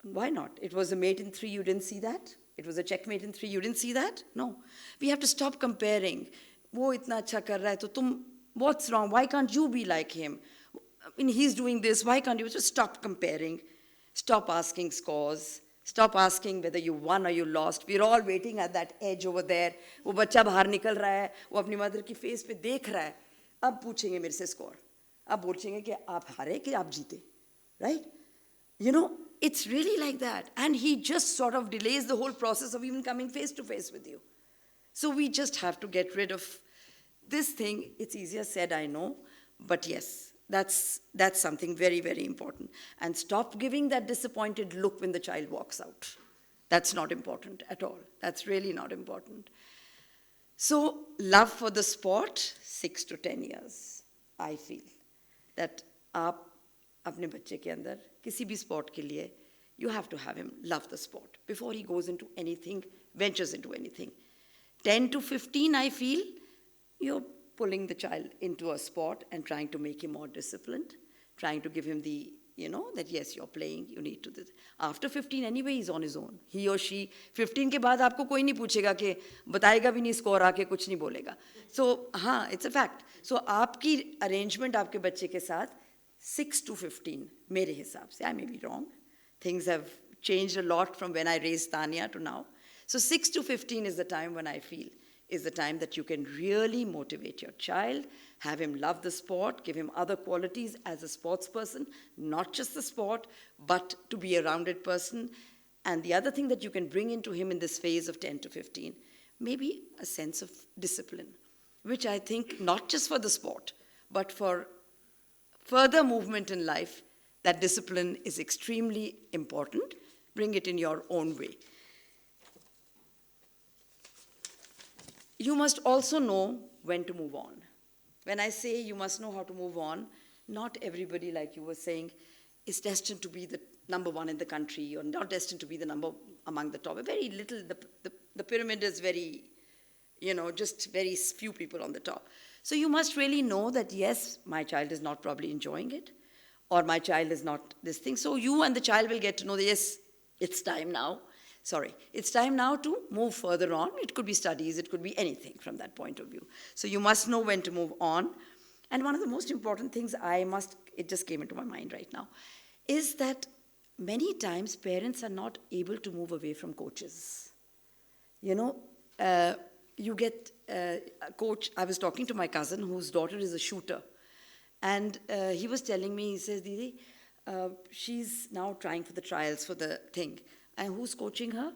Why not? It was a mate in 3, you didn't see that? It was a checkmate in 3, you didn't see that? No. We have to stop comparing. वो इतना अच्छा कर रहा है तो तुम, what's wrong? Why can't you be like him? I mean, he's doing this, why can't you? Just stop comparing. Stop asking scores. Stop asking whether you won or you lost. We're all waiting at that edge over there. वो बच्चा बाहर निकल रहा है, वो अपनी mother की face पे देख रहा है. अब पूछेंगे मेरे से स्कोर. अब पूछेंगे कि आप हारे कि आप जीते. Right? It's really like that. And he just sort of delays the whole process of even coming face to face with you. So we just have to get rid of this thing. It's easier said, I know. But yes, that's something very, very important. And stop giving that disappointed look when the child walks out. That's not important at all. That's really not important. So love for the sport, 6 to 10 years, I feel. That आप अपने बच्चे के अंदर किसी भी sport के लिए, you have to have him love the sport before he goes into anything, ventures into anything. 10 to 15, I feel, you're pulling the child into a sport and trying to make him more disciplined, trying to give him the, that yes, you're playing, you need to do. After 15, anyway, he's on his own. He or she, 15 के बाद आपको कोई नहीं पूछेगा कि बताएगा भी नहीं स्कोर आके कुछ नहीं बोलेगा. So, हाँ, it's a fact. So, आपकी arrangement आपके बच्चे के साथ 6 to 15, मेरे हिसाब से, I may be wrong. Things have changed a lot from when I raised Tanya to now. So 6 to 15 is the time when I feel is the time that you can really motivate your child, have him love the sport, give him other qualities as a sports person, not just the sport, but to be a rounded person. And the other thing that you can bring into him in this phase of 10 to 15, maybe a sense of discipline, which I think not just for the sport, but for further movement in life, that discipline is extremely important. Bring it in your own way. You must also know when to move on. When I say you must know how to move on, not everybody, like you were saying, is destined to be the number 1 in the country or not destined to be the number among the top. Very little, the pyramid is very, just very few people on the top. So you must really know that, yes, my child is not probably enjoying it, or my child is not this thing. So you and the child will get to know that, yes, it's time now. It's time now to move further on. It could be studies, it could be anything from that point of view. So you must know when to move on. And one of the most important things it just came into my mind right now, is that many times parents are not able to move away from coaches. You get a coach. I was talking to my cousin whose daughter is a shooter. And he was telling me, he says, Didi, she's now trying for the trials for the thing. And who's coaching her?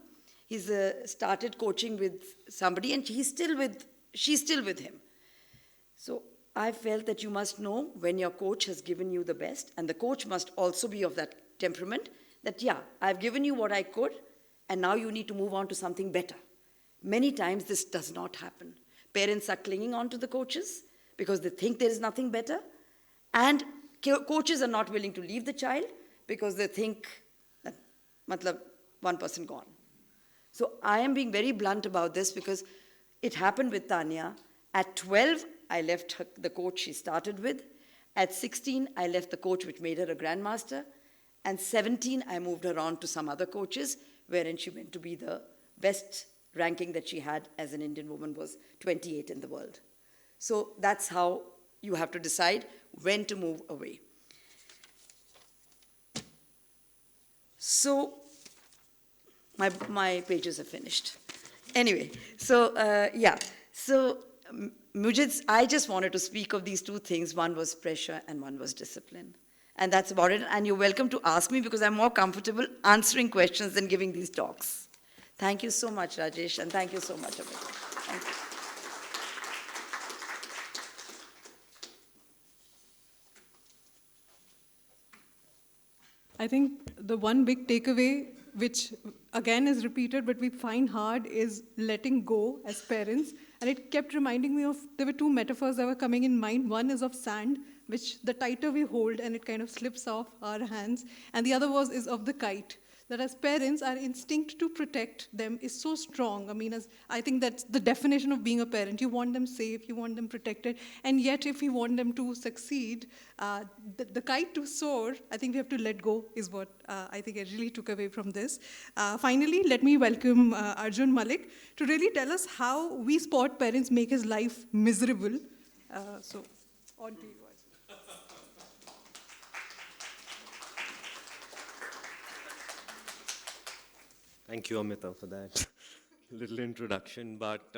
He's started coaching with somebody and she's still with him. So I felt that you must know when your coach has given you the best, and the coach must also be of that temperament that, yeah, I've given you what I could, and now you need to move on to something better. Many times this does not happen. Parents are clinging on to the coaches because they think there is nothing better, and coaches are not willing to leave the child because they think that, matlab, one person gone. So I am being very blunt about this because it happened with Tanya. At 12, I left the coach she started with. At 16, I left the coach which made her a grandmaster. And 17, I moved her on to some other coaches, wherein she went to be the best ranking that she had as an Indian woman was 28 in the world. So that's how you have to decide when to move away. So my pages are finished. Anyway, so yeah. So I just wanted to speak of these two things. One was pressure and one was discipline. And that's about it. And you're welcome to ask me because I'm more comfortable answering questions than giving these talks. Thank you so much, Rajesh, and thank you so much, Amit. Thank you. I think the one big takeaway, which again is repeated, but we find hard, is letting go as parents. And it kept reminding me of, there were two metaphors that were coming in mind. One is of sand, which the tighter we hold and it kind of slips off our hands. And the other is of the kite, that as parents, our instinct to protect them is so strong. I mean, I think that's the definition of being a parent. You want them safe, you want them protected, and yet if you want them to succeed, the kite to soar, I think we have to let go, is what I think I really took away from this. Finally, let me welcome Arjun Malik to really tell us how we sport parents make his life miserable. So, on to you, Arjun. Thank you, Amita, for that little introduction. But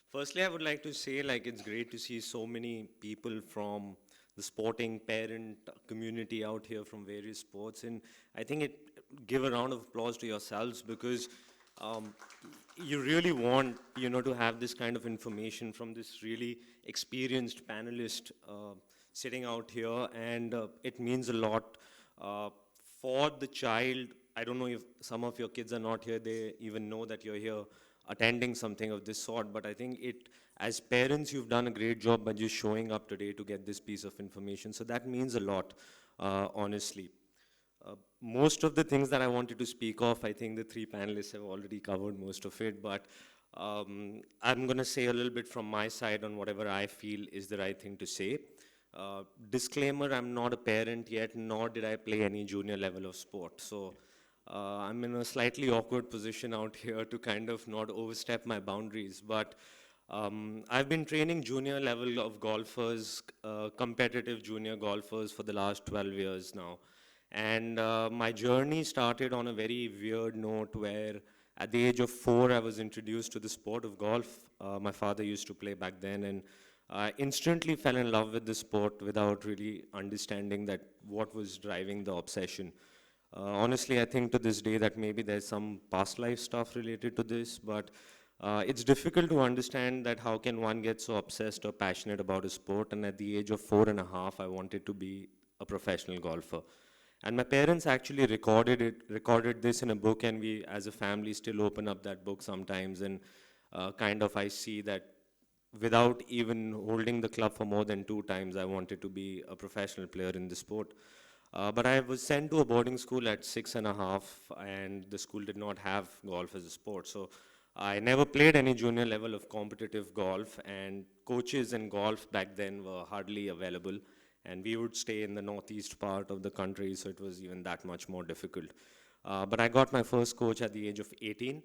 firstly, I would like to say, it's great to see so many people from the sporting parent community out here from various sports. And I think give a round of applause to yourselves because you really want, to have this kind of information from this really experienced panelist sitting out here. And it means a lot for the child. I don't know if some of your kids are not here, they even know that you're here attending something of this sort, but I think as parents, you've done a great job by just showing up today to get this piece of information. So that means a lot, honestly. Most of the things that I wanted to speak of, I think the three panelists have already covered most of it, but I'm going to say a little bit from my side on whatever I feel is the right thing to say. Disclaimer, I'm not a parent yet, nor did I play any junior level of sport. So I'm in a slightly awkward position out here to kind of not overstep my boundaries. But I've been training junior level of golfers, competitive junior golfers for the last 12 years now. And my journey started on a very weird note where at the age of 4, I was introduced to the sport of golf. My father used to play back then, and I instantly fell in love with the sport without really understanding that what was driving the obsession. Honestly, I think to this day that maybe there's some past life stuff related to this, but it's difficult to understand that how can one get so obsessed or passionate about a sport. And at the age of 4.5, I wanted to be a professional golfer. And my parents actually recorded this in a book, and we as a family still open up that book sometimes, and I see that without even holding the club for more than 2 times, I wanted to be a professional player in the sport. But I was sent to a boarding school at 6.5, and the school did not have golf as a sport. So I never played any junior level of competitive golf, and coaches in golf back then were hardly available. And we would stay in the northeast part of the country, so it was even that much more difficult. But I got my first coach at the age of 18.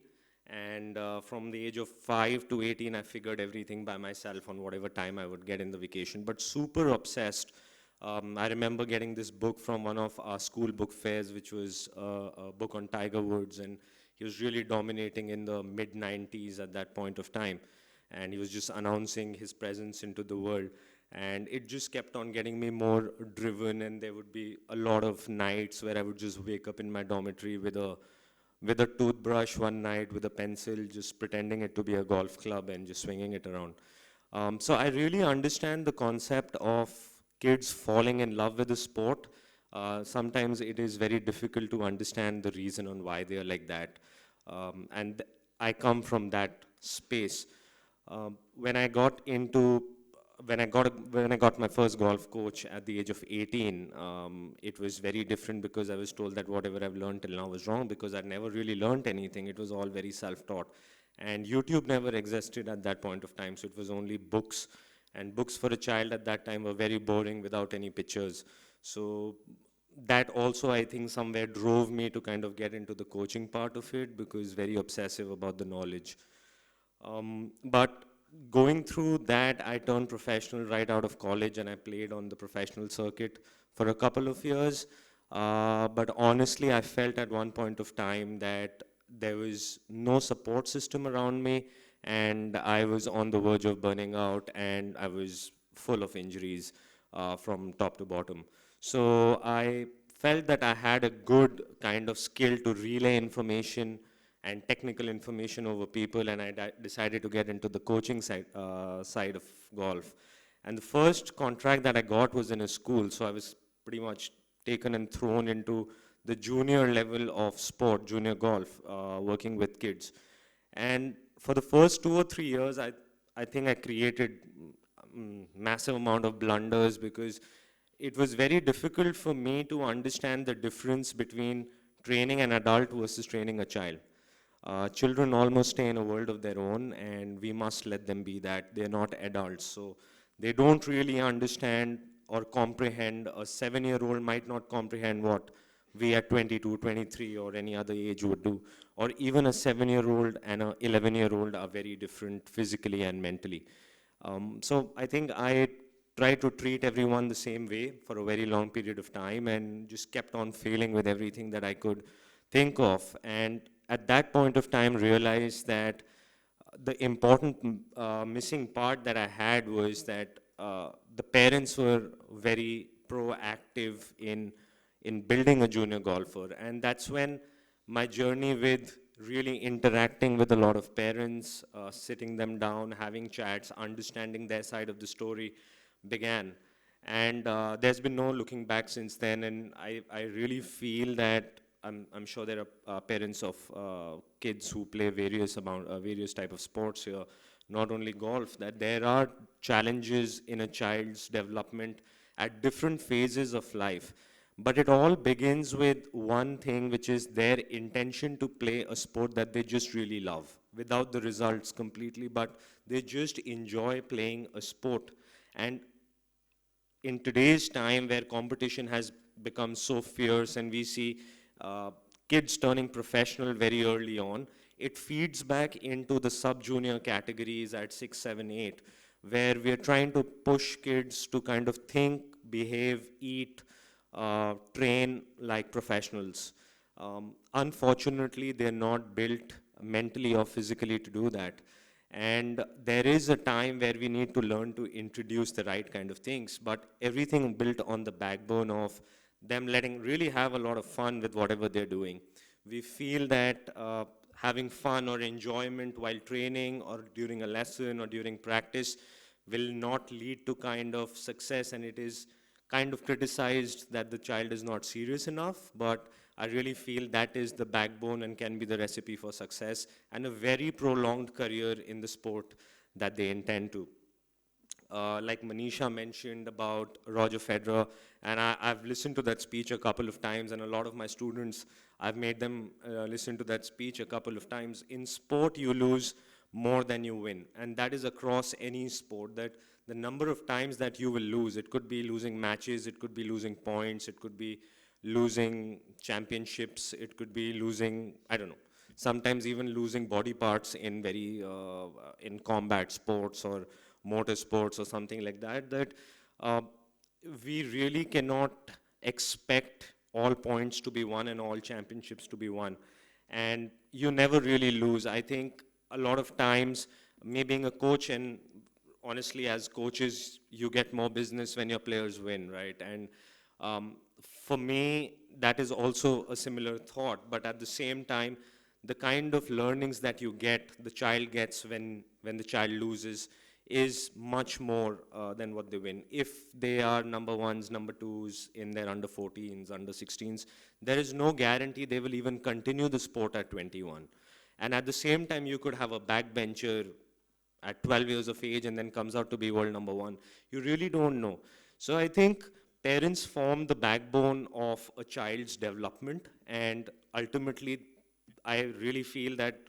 And from the age of 5 to 18, I figured everything by myself on whatever time I would get in the vacation, but super obsessed. I remember getting this book from one of our school book fairs, which was a book on Tiger Woods, and he was really dominating in the mid-90s at that point of time. And he was just announcing his presence into the world. And it just kept on getting me more driven, and there would be a lot of nights where I would just wake up in my dormitory with a toothbrush one night, with a pencil, just pretending it to be a golf club and just swinging it around. So I really understand the concept of kids falling in love with the sport. Sometimes it is very difficult to understand the reason on why they are like that. And I come from that space. When I got my first golf coach at the age of 18, it was very different because I was told that whatever I've learned till now was wrong because I'd never really learned anything. It was all very self-taught. And YouTube never existed at that point of time, so it was only books. And books for a child at that time were very boring without any pictures. So that also, I think, somewhere drove me to kind of get into the coaching part of it because very obsessive about the knowledge. But going through that, I turned professional right out of college, and I played on the professional circuit for a couple of years. But honestly, I felt at one point of time that there was no support system around me, and I was on the verge of burning out, and I was full of injuries from top to bottom. So I felt that I had a good kind of skill to relay information and technical information over people, and I decided to get into the coaching side of golf. And the first contract that I got was in a school, so I was pretty much taken and thrown into the junior level of sport, junior golf, working with kids. And for the first 2 or 3 years, I think I created massive amount of blunders because it was very difficult for me to understand the difference between training an adult versus training a child. Children almost stay in a world of their own, and we must let them be that. They're not adults, so they don't really understand or comprehend. A 7-year-old might not comprehend what we at 22, 23, or any other age would do. Or even a 7-year-old and an 11-year-old are very different physically and mentally. So I think I tried to treat everyone the same way for a very long period of time and just kept on failing with everything that I could think of. And at that point of time, realized that the important missing part that I had was that the parents were very proactive in building a junior golfer. And that's when my journey with really interacting with a lot of parents, sitting them down, having chats, understanding their side of the story began. And there's been no looking back since then. And I really feel that I'm sure there are parents of kids who play various type of sports here, not only golf, that there are challenges in a child's development at different phases of life. But it all begins with one thing, which is their intention to play a sport that they just really love, without the results completely, but they just enjoy playing a sport. And in today's time where competition has become so fierce and we see kids turning professional very early on, it feeds back into the sub-junior categories at 6, 7, 8, where we're trying to push kids to kind of think, behave, eat, train like professionals. Unfortunately, they're not built mentally or physically to do that. And there is a time where we need to learn to introduce the right kind of things, but everything built on the backbone of them really have a lot of fun with whatever they're doing. We feel that having fun or enjoyment while training or during a lesson or during practice will not lead to kind of success, and it is kind of criticized that the child is not serious enough, but I really feel that is the backbone and can be the recipe for success and a very prolonged career in the sport that they intend to. Like Manisha mentioned about Roger Federer, and I've listened to that speech a couple of times, and a lot of my students, I've made them listen to that speech a couple of times. In sport, you lose more than you win, and that is across any sport, that the number of times that you will lose, it could be losing matches, it could be losing points, it could be losing championships, it could be losing, I don't know, sometimes even losing body parts in in combat sports or motorsports or something like that, that we really cannot expect all points to be won and all championships to be won. And you never really lose. I think a lot of times, me being a coach, and honestly, as coaches, you get more business when your players win, right? And for me, that is also a similar thought. But at the same time, the kind of learnings that you get, the child gets when the child loses, is much more than what they win. If they are number ones, number twos in their under 14s, under 16s, there is no guarantee they will even continue the sport at 21. And at the same time, you could have a backbencher at 12 years of age and then comes out to be world number one. You really don't know. So I think parents form the backbone of a child's development, and ultimately, I really feel that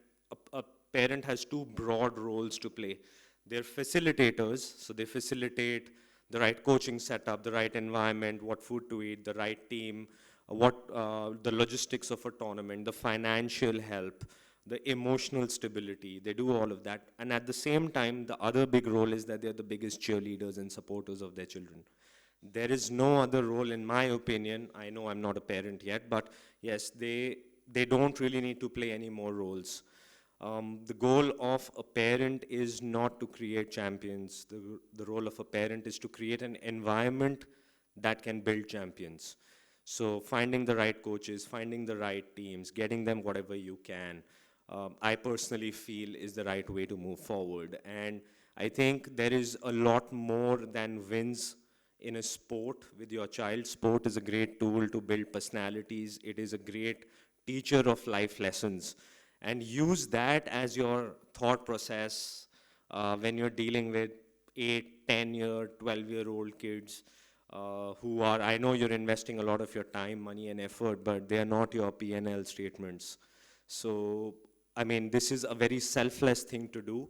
a parent has two broad roles to play. They're facilitators, so they facilitate the right coaching setup, the right environment, what food to eat, the right team, the logistics of a tournament, the financial help, the emotional stability. They do all of that. And at the same time, the other big role is that they're the biggest cheerleaders and supporters of their children. There is no other role, in my opinion. I know I'm not a parent yet, but yes, they don't really need to play any more roles. The goal of a parent is not to create champions. The role of a parent is to create an environment that can build champions. So finding the right coaches, finding the right teams, getting them whatever you can, I personally feel is the right way to move forward. And I think there is a lot more than wins in a sport with your child. Sport is a great tool to build personalities. It is a great teacher of life lessons. And use that as your thought process when you're dealing with 8, 10-year, 12-year-old kids who are, I know you're investing a lot of your time, money, and effort, but they are not your P&L statements. So, I mean, this is a very selfless thing to do.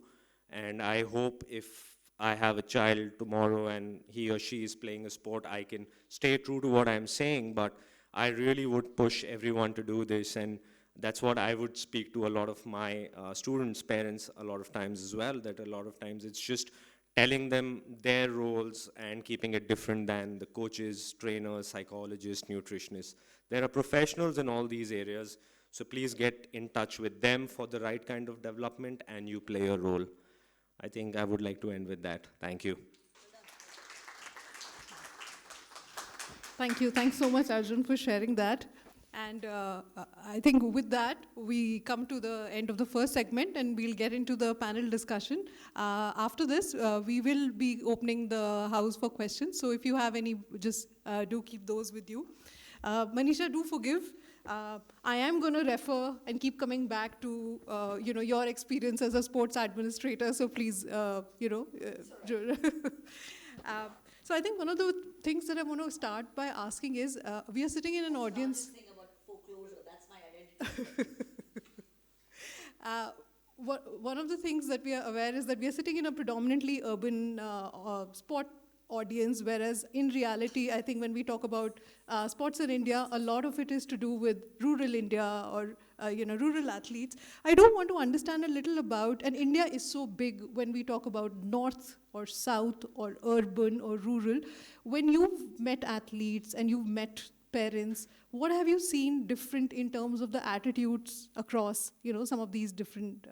And I hope if I have a child tomorrow and he or she is playing a sport, I can stay true to what I'm saying, but I really would push everyone to do this. And that's what I would speak to a lot of my students' parents a lot of times as well, that a lot of times it's just telling them their roles and keeping it different than the coaches, trainers, psychologists, nutritionists. There are professionals in all these areas, so please get in touch with them for the right kind of development and you play a role. I think I would like to end with that. Thank you. Thank you. Thanks so much, Arjun, for sharing that. And I think with that, we come to the end of the first segment and we'll get into the panel discussion. After this, we will be opening the house for questions. So if you have any, just do keep those with you. Manisha, do forgive. I am going to refer and keep coming back to your experience as a sports administrator. So please, so I think one of the things that I want to start by asking is, we are sitting in an audience. That's my identity. One of the things that we are aware is that we are sitting in a predominantly urban sport audience, whereas in reality, I think when we talk about sports in India, a lot of it is to do with rural India or rural athletes. I do want to understand a little about, and India is so big when we talk about north or south or urban or rural. When you've met athletes and you've met parents, what have you seen different in terms of the attitudes across, some of these different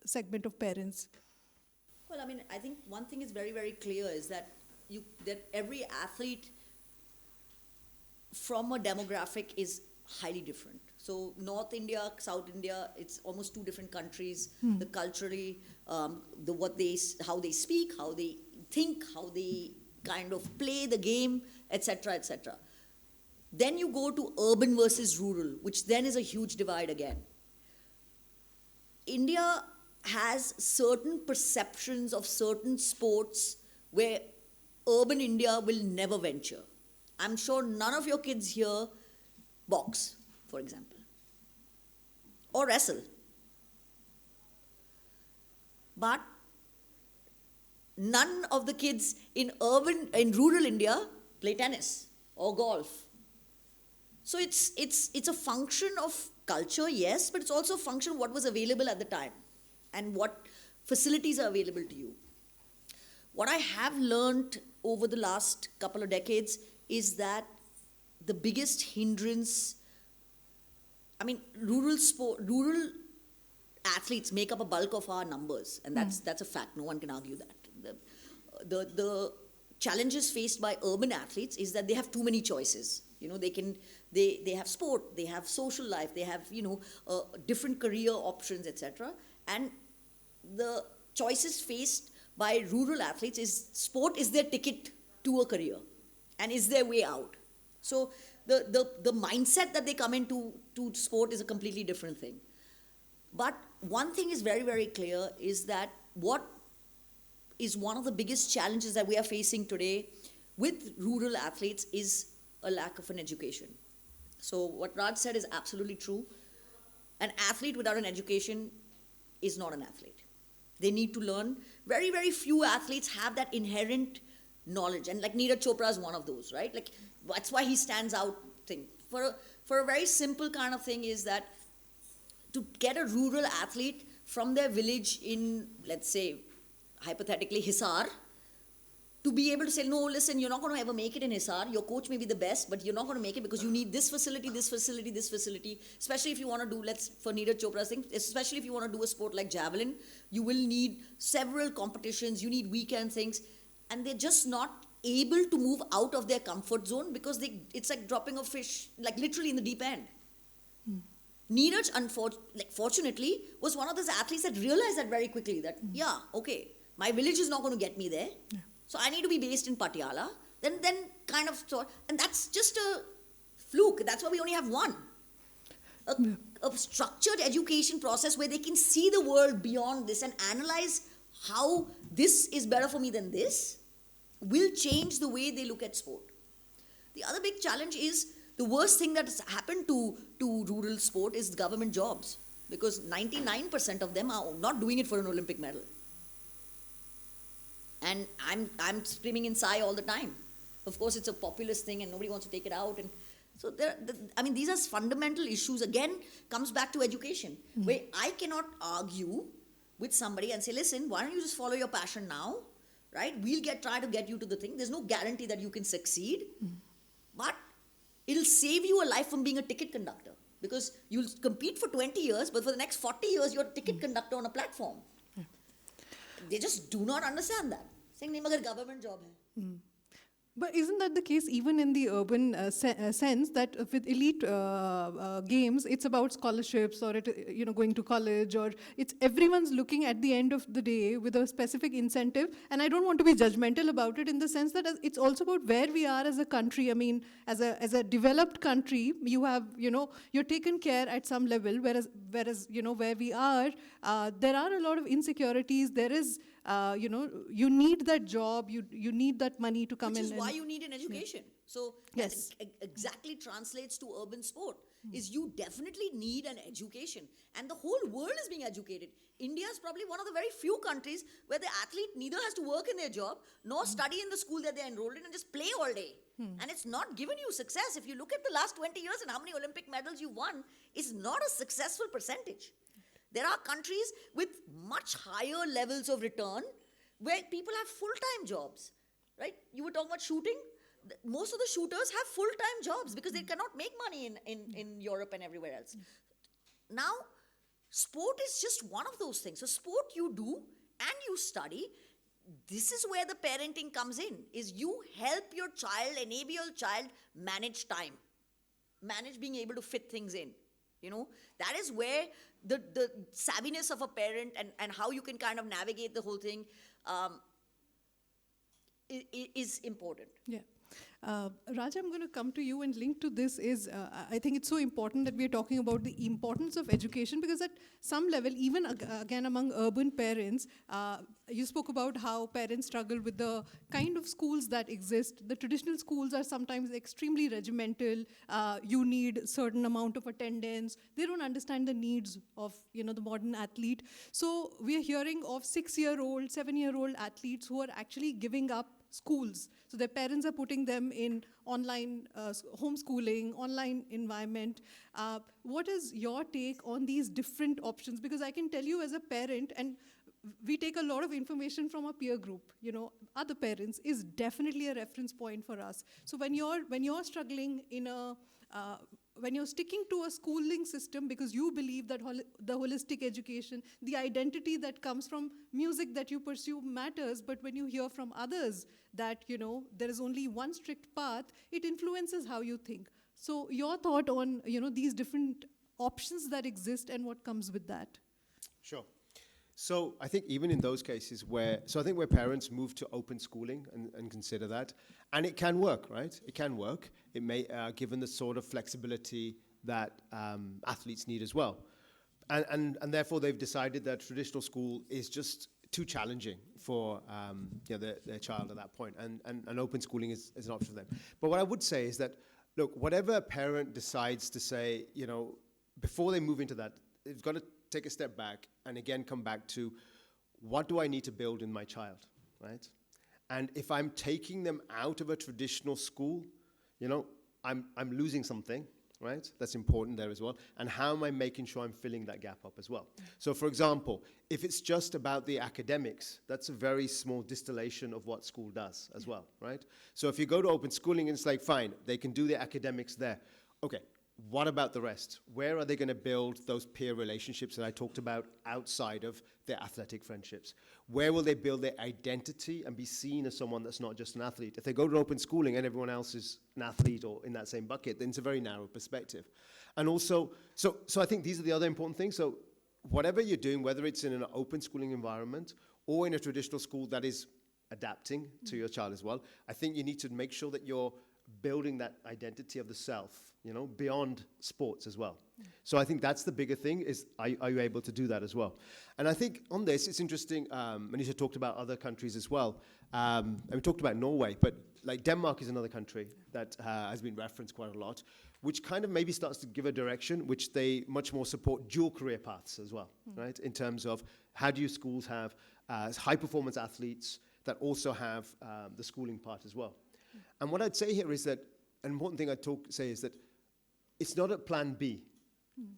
segment of parents? Well, I mean, I think one thing is very, very clear is that every athlete from a demographic is highly different. So North India, South India, it's almost two different countries. The culturally, how they speak, how they think, how they kind of play the game, etc., etc. Then you go to urban versus rural, which then is a huge divide again. India has certain perceptions of certain sports where urban India will never venture. I'm sure none of your kids here box, for example, or wrestle. But none of the kids in rural India play tennis or golf. So it's a function of culture, yes, but it's also a function of what was available at the time and what facilities are available to you. What I have learned over the last couple of decades is that the biggest hindrance, I mean, rural athletes make up a bulk of our numbers, and that's a fact. No one can argue that. The challenges faced by urban athletes is that they have too many choices. They have sport, they have social life, they have different career options, etc. And the choices faced by rural athletes is sport is their ticket to a career and is their way out. So the mindset that they come into sport is a completely different thing. But one thing is very, very clear is that what is one of the biggest challenges that we are facing today with rural athletes is a lack of an education. So what Raj said is absolutely true. An athlete without an education is not an athlete. They need to learn. Very, very few athletes have that inherent knowledge. And like Neeraj Chopra is one of those, right? Like that's why he stands out thing. For a very simple kind of thing is that to get a rural athlete from their village in, let's say, hypothetically, Hisar, to be able to say, no, listen, you're not going to ever make it in Hisar. Your coach may be the best, but you're not going to make it because you need this facility, this facility, this facility. Especially if you want to do, for Neeraj Chopra's thing, especially if you want to do a sport like javelin, you will need several competitions, you need weekend things, and they're just not able to move out of their comfort zone because it's like dropping a fish, like literally in the deep end. Neeraj, fortunately, was one of those athletes that realized that very quickly that, yeah, okay, my village is not going to get me there. Yeah. So I need to be based in Patiala. Then kind of, and that's just a fluke. That's why we only have one. A structured education process where they can see the world beyond this and analyze how this is better for me than this will change the way they look at sport. The other big challenge is the worst thing that has happened to rural sport is government jobs, because 99% of them are not doing it for an Olympic medal. And I'm screaming in sigh all the time. Of course, it's a populist thing and nobody wants to take it out. And so these are fundamental issues. Again, comes back to education, where I cannot argue with somebody and say, listen, why don't you just follow your passion now, right? We'll try to get you to the thing. There's no guarantee that you can succeed, but it'll save you a life from being a ticket conductor, because you'll compete for 20 years, but for the next 40 years, you're a ticket conductor on a platform. They just do not understand that. Saying, nahi, magar government job hai. But isn't that the case even in the urban sense that with elite games, it's about scholarships or going to college, or it's everyone's looking at the end of the day with a specific incentive. And I don't want to be judgmental about it in the sense that it's also about where we are as a country. I mean, as a developed country, you have, you're taken care at some level, whereas where we are, there are a lot of insecurities. There is, you need that job, you need that money to come in. Which is why you need an education. So yes, that exactly translates to urban sport, is you definitely need an education. And the whole world is being educated. India is probably one of the very few countries where the athlete neither has to work in their job nor study in the school that they're enrolled in and just play all day. And it's not given you success. If you look at the last 20 years and how many Olympic medals you won, it's not a successful percentage. There are countries with much higher levels of return where people have full-time jobs, right? You were talking about shooting. Most of the shooters have full-time jobs because they cannot make money in Europe and everywhere else. Now, sport is just one of those things. So sport you do and you study. This is where the parenting comes in, is you help your child, enable your child manage time, manage being able to fit things in. That is where the savviness of a parent and how you can kind of navigate the whole thing is important. Yeah. Raj, I'm going to come to you and link to this is, I think it's so important that we're talking about the importance of education, because at some level, even again among urban parents, you spoke about how parents struggle with the kind of schools that exist. The traditional schools are sometimes extremely regimental. You need certain amount of attendance. They don't understand the needs of, the modern athlete. So we are hearing of 6-year-old, 7-year-old athletes who are actually giving up schools. So their parents are putting them in online homeschooling, online environment. What is your take on these different options? Because I can tell you as a parent, and we take a lot of information from our peer group, other parents is definitely a reference point for us. So when you're struggling in when you're sticking to a schooling system because you believe that the holistic education, the identity that comes from music that you pursue matters, but when you hear from others that, there is only one strict path, it influences how you think. So your thought on, these different options that exist and what comes with that? Sure. So I think even in those cases where parents move to open schooling and consider that, and it can work, right? It can work. It may, given the sort of flexibility that athletes need as well. And therefore they've decided that traditional school is just too challenging for their child at that point, and open schooling is an option for them. But what I would say is that, look, whatever a parent decides to say, before they move into that, they've got to take a step back and again come back to, what do I need to build in my child, right? And if I'm taking them out of a traditional school, I'm losing something, right? That's important there as well. And how am I making sure I'm filling that gap up as well? So, for example, if it's just about the academics, that's a very small distillation of what school does as well, right? So if you go to open schooling and it's like, fine, they can do the academics there. Okay, what about the rest? Where are they going to build those peer relationships that I talked about outside of their athletic friendships? Where will they build their identity and be seen as someone that's not just an athlete? If they go to open schooling and everyone else is an athlete or in that same bucket, then it's a very narrow perspective. And also, so I think these are the other important things. So whatever you're doing, whether it's in an open schooling environment or in a traditional school that is adapting to your child as well, I think you need to make sure that you're building that identity of the self, you know, beyond sports as well. So I think that's the bigger thing is, are you able to do that as well? And I think on this, it's interesting, Manisha talked about other countries as well. And we talked about Norway, but like Denmark is another country that has been referenced quite a lot, which kind of maybe starts to give a direction, which they much more support dual career paths as well, right? In terms of how do your schools have high performance athletes that also have the schooling part as well. And what I'd say here is that an important thing I'd say is that it's not a plan B.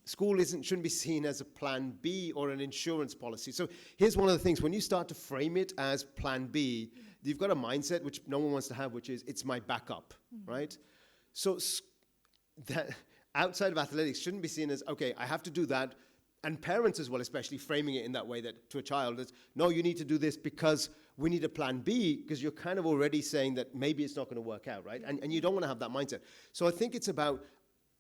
School shouldn't be seen as a plan B or an insurance policy. So here's one of the things, when you start to frame it as plan B, you've got a mindset which no one wants to have, which is, it's my backup, right? So that outside of athletics shouldn't be seen as, okay, I have to do that. And parents as well, especially framing it in that way that to a child, it's, no, you need to do this because we need a plan B, because you're kind of already saying that maybe it's not going to work out, right? And you don't want to have that mindset. So I think it's about,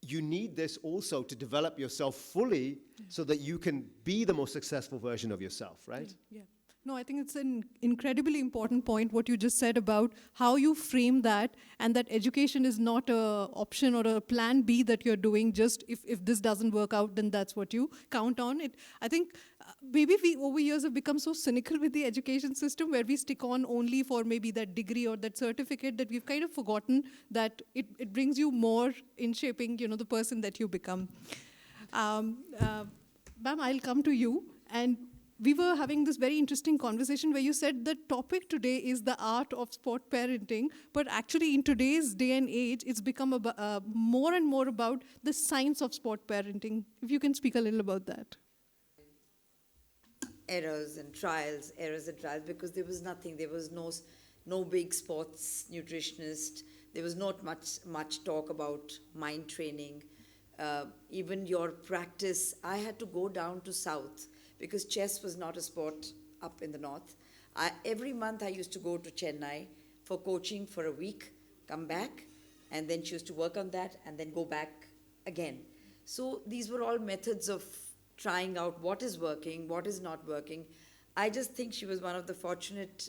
you need this also to develop yourself fully so that you can be the most successful version of yourself, right? Yeah. No, I think it's an incredibly important point, what you just said about how you frame that, and that education is not a option or a plan B that you're doing, just if this doesn't work out, then that's what you count on. I think maybe we over years have become so cynical with the education system where we stick on only for maybe that degree or that certificate that we've kind of forgotten that it brings you more in shaping, you know, the person that you become. Ma'am, I'll come to you. And we were having this very interesting conversation where you said the topic today is the art of sport parenting, but actually in today's day and age, it's become more and more about the science of sport parenting. If you can speak a little about that. Errors and trials, because there was nothing. There was no big sports nutritionist. There was not much talk about mind training. Even your practice, I had to go down to South, because chess was not a sport up in the north. Every month I used to go to Chennai for coaching for a week, come back, and then choose to work on that, and then go back again. So these were all methods of trying out what is working, what is not working. I just think she was one of the fortunate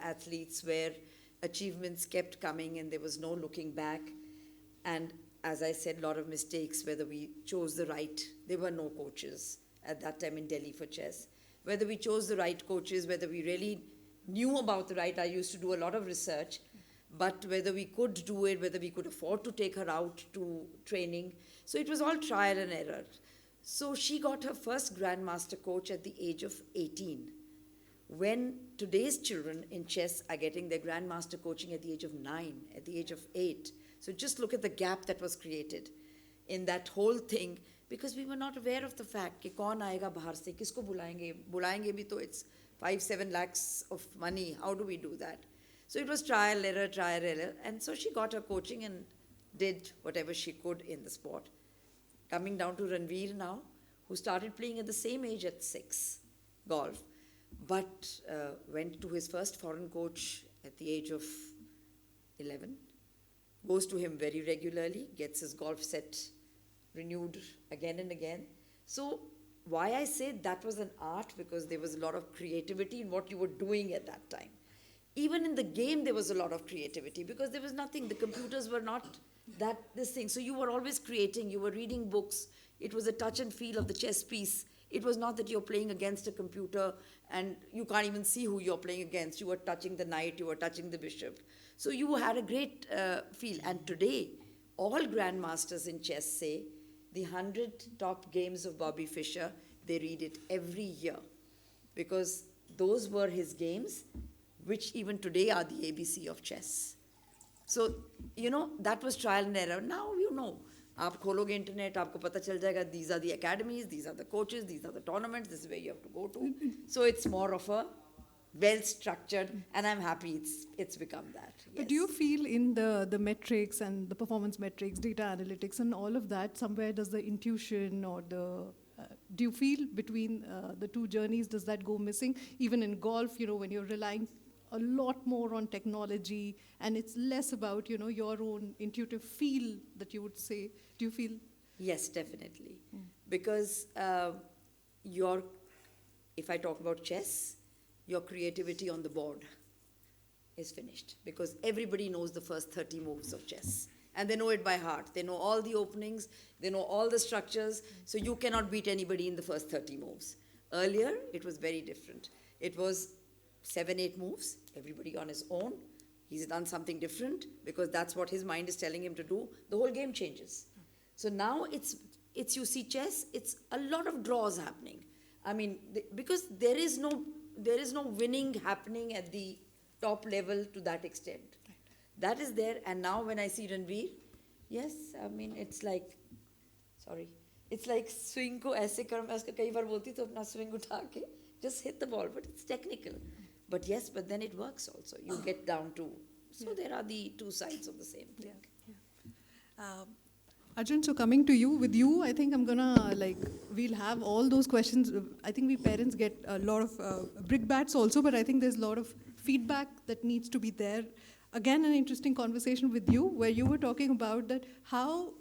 athletes where achievements kept coming and there was no looking back. And as I said, a lot of mistakes, whether we chose the right, there were no coaches at that time in Delhi for chess. Whether we chose the right coaches, whether we really knew about the right, I used to do a lot of research, but whether we could do it, whether we could afford to take her out to training. So it was all trial and error. So she got her first grandmaster coach at the age of 18. When today's children in chess are getting their grandmaster coaching at the age of 9, at the age of 8. So just look at the gap that was created in that whole thing, because we were not aware of the fact कि कौन आएगा बाहर से, किसको बुलाएंगे भी तो it's 5-7 lakhs of money. How do we do that? So it was trial, error. And so she got her coaching and did whatever she could in the sport. Coming down to Ranveer now, who started playing at the same age at 6, golf, but went to his first foreign coach at the age of 11, goes to him very regularly, gets his golf set renewed again and again. So why I say that was an art, because there was a lot of creativity in what you were doing at that time. Even in the game, there was a lot of creativity, because there was nothing, the computers were not this thing. So you were always creating, you were reading books. It was a touch and feel of the chess piece. It was not that you're playing against a computer and you can't even see who you're playing against. You were touching the knight, you were touching the bishop. So you had a great feel. And today, all grandmasters in chess say the 100 top games of Bobby Fischer, they read it every year, because those were his games, which even today are the ABC of chess. So, you know, that was trial and error. Now you know आप खोलोगे internet, आपको पता चल जाएगा, these are the academies, these are the coaches, these are the tournaments, this is where you have to go to. So it's more of a well-structured, and I'm happy it's become that. But do you Yes. feel in the metrics and the performance metrics, data analytics, and all of that, somewhere does the intuition or do you feel between the two journeys, does that go missing? Even in golf, when you're relying a lot more on technology and it's less about, your own intuitive feel that you would say. Do you feel? Yes, definitely. Because if I talk about chess, your creativity on the board is finished because everybody knows the first 30 moves of chess and they know it by heart. They know all the openings, they know all the structures, so you cannot beat anybody in the first 30 moves. Earlier, it was very different. It was 7, 8 moves, everybody on his own. He's done something different because that's what his mind is telling him to do. The whole game changes. So now it's you see chess, it's a lot of draws happening. I mean, because there is no winning happening at the top level to that extent. Right. That is there, and now when I see Ranveer, yes, I mean it's like swing को ऐसे कर, मैं उसको कई बार बोलती तो अपना swing उठा के just hit the ball, but it's technical. But yes, but then it works also. You get down to, so there are the two sides of the same thing. Arjun, so coming to you, with you, I think I'm gonna we'll have all those questions. I think we parents get a lot of brickbats also, but I think there's a lot of feedback that needs to be there. Again, an interesting conversation with you where you were talking about that how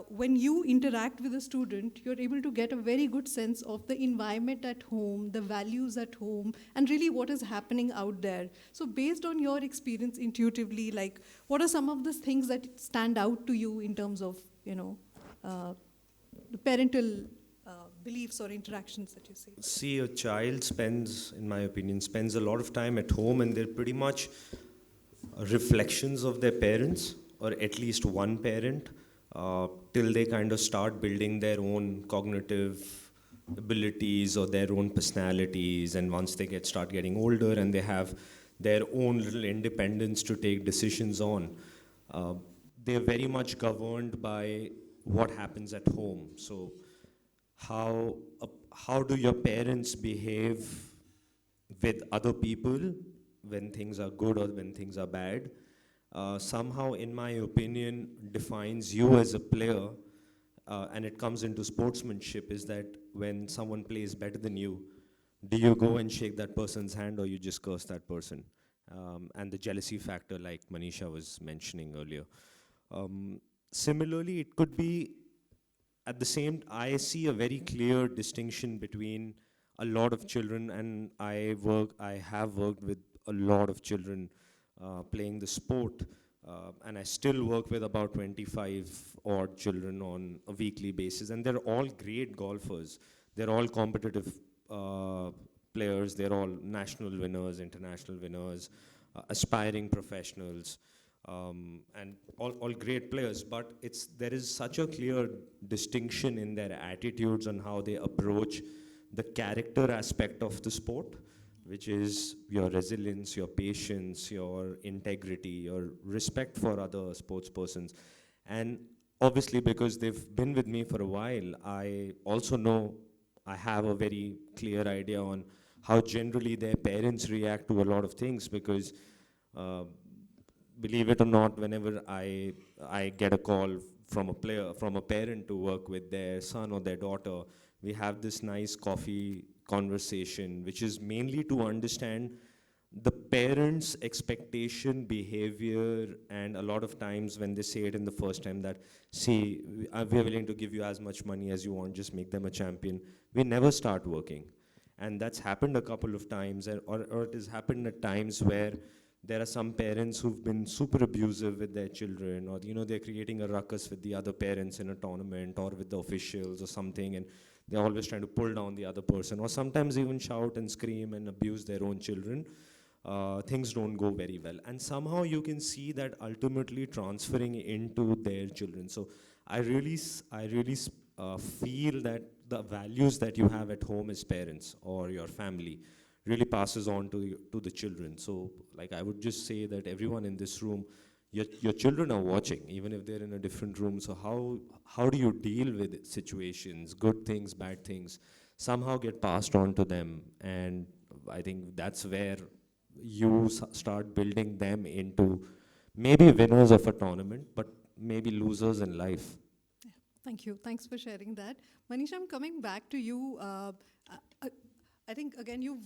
when you interact with a student, you're able to get a very good sense of the environment at home, the values at home, and really what is happening out there. So based on your experience intuitively, what are some of the things that stand out to you in terms of, the parental beliefs or interactions that you see? See, a child spends, in my opinion, spends a lot of time at home, and they're pretty much reflections of their parents, or at least one parent, till they kind of start building their own cognitive abilities or their own personalities. And once they start getting older and they have their own little independence to take decisions on, they're very much governed by what happens at home. So how do your parents behave with other people when things are good or when things are bad? Somehow, in my opinion, defines you as a player, and it comes into sportsmanship, is that when someone plays better than you, do you go and shake that person's hand or you just curse that person? And the jealousy factor, like Manisha was mentioning earlier. Similarly, it could be at the same, I see a very clear distinction between a lot of children, and I have worked with a lot of children playing the sport, and I still work with about 25 odd children on a weekly basis, and they're all great golfers. They're all competitive players. They're all national winners, international winners, aspiring professionals, and all great players. But there is such a clear distinction in their attitudes on how they approach the character aspect of the sport, which is your resilience, your patience, your integrity, your respect for other sports persons. And obviously, because they've been with me for a while, I also know I have a very clear idea on how generally their parents react to a lot of things, because believe it or not, whenever I get a call from a parent to work with their son or their daughter, we have this nice coffee conversation, which is mainly to understand the parents' expectation, behavior, and a lot of times when they say it in the first time that, see, we're willing to give you as much money as you want, just make them a champion, we never start working. And that's happened a couple of times, or it has happened at times where there are some parents who've been super abusive with their children, or they're creating a ruckus with the other parents in a tournament or with the officials or something, and they're always trying to pull down the other person, or sometimes even shout and scream and abuse their own children. Things don't go very well. And somehow you can see that ultimately transferring into their children. So I really feel that the values that you have at home as parents or your family really passes on to the children. So I would just say that everyone in this room, your children are watching, even if they're in a different room. So how do you deal with situations, good things, bad things, somehow get passed on to them? And I think that's where you start building them into maybe winners of a tournament, but maybe losers in life. Thank you. Thanks for sharing that. Manisha, I'm coming back to you. I think, again, you've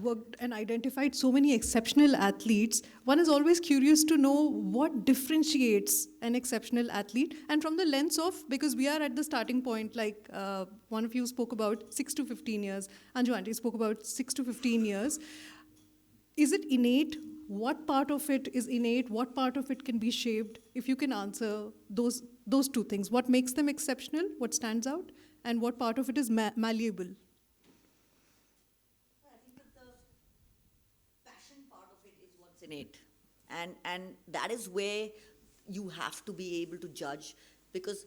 worked and identified so many exceptional athletes. One is always curious to know what differentiates an exceptional athlete. And from the lens of, because we are at the starting point, like one of you spoke about 6 to 15 years, Anju Aunty spoke about 6 to 15 years. Is it innate? What part of it is innate? What part of it can be shaped? If you can answer those two things. What makes them exceptional? What stands out? And what part of it is malleable? I think that the passion part of it is what's innate. And that is where you have to be able to judge, because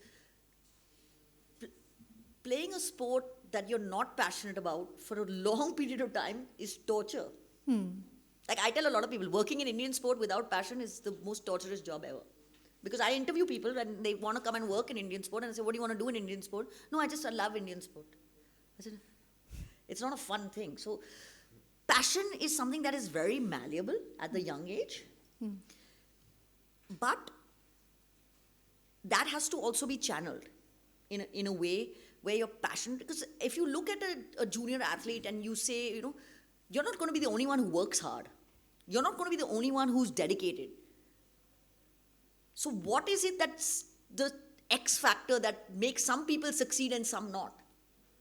playing a sport that you're not passionate about for a long period of time is torture. Like I tell a lot of people, working in Indian sport without passion is the most torturous job ever. Because I interview people and they want to come and work in Indian sport, and I say, what do you want to do in Indian sport? No, I just love Indian sport. I said, it's not a fun thing. So passion is something that is very malleable at the young age. But that has to also be channeled in a way where you're passionate. Because if you look at a junior athlete and you say, you're not going to be the only one who works hard. You're not going to be the only one who's dedicated. So what is it that's the X factor that makes some people succeed and some not?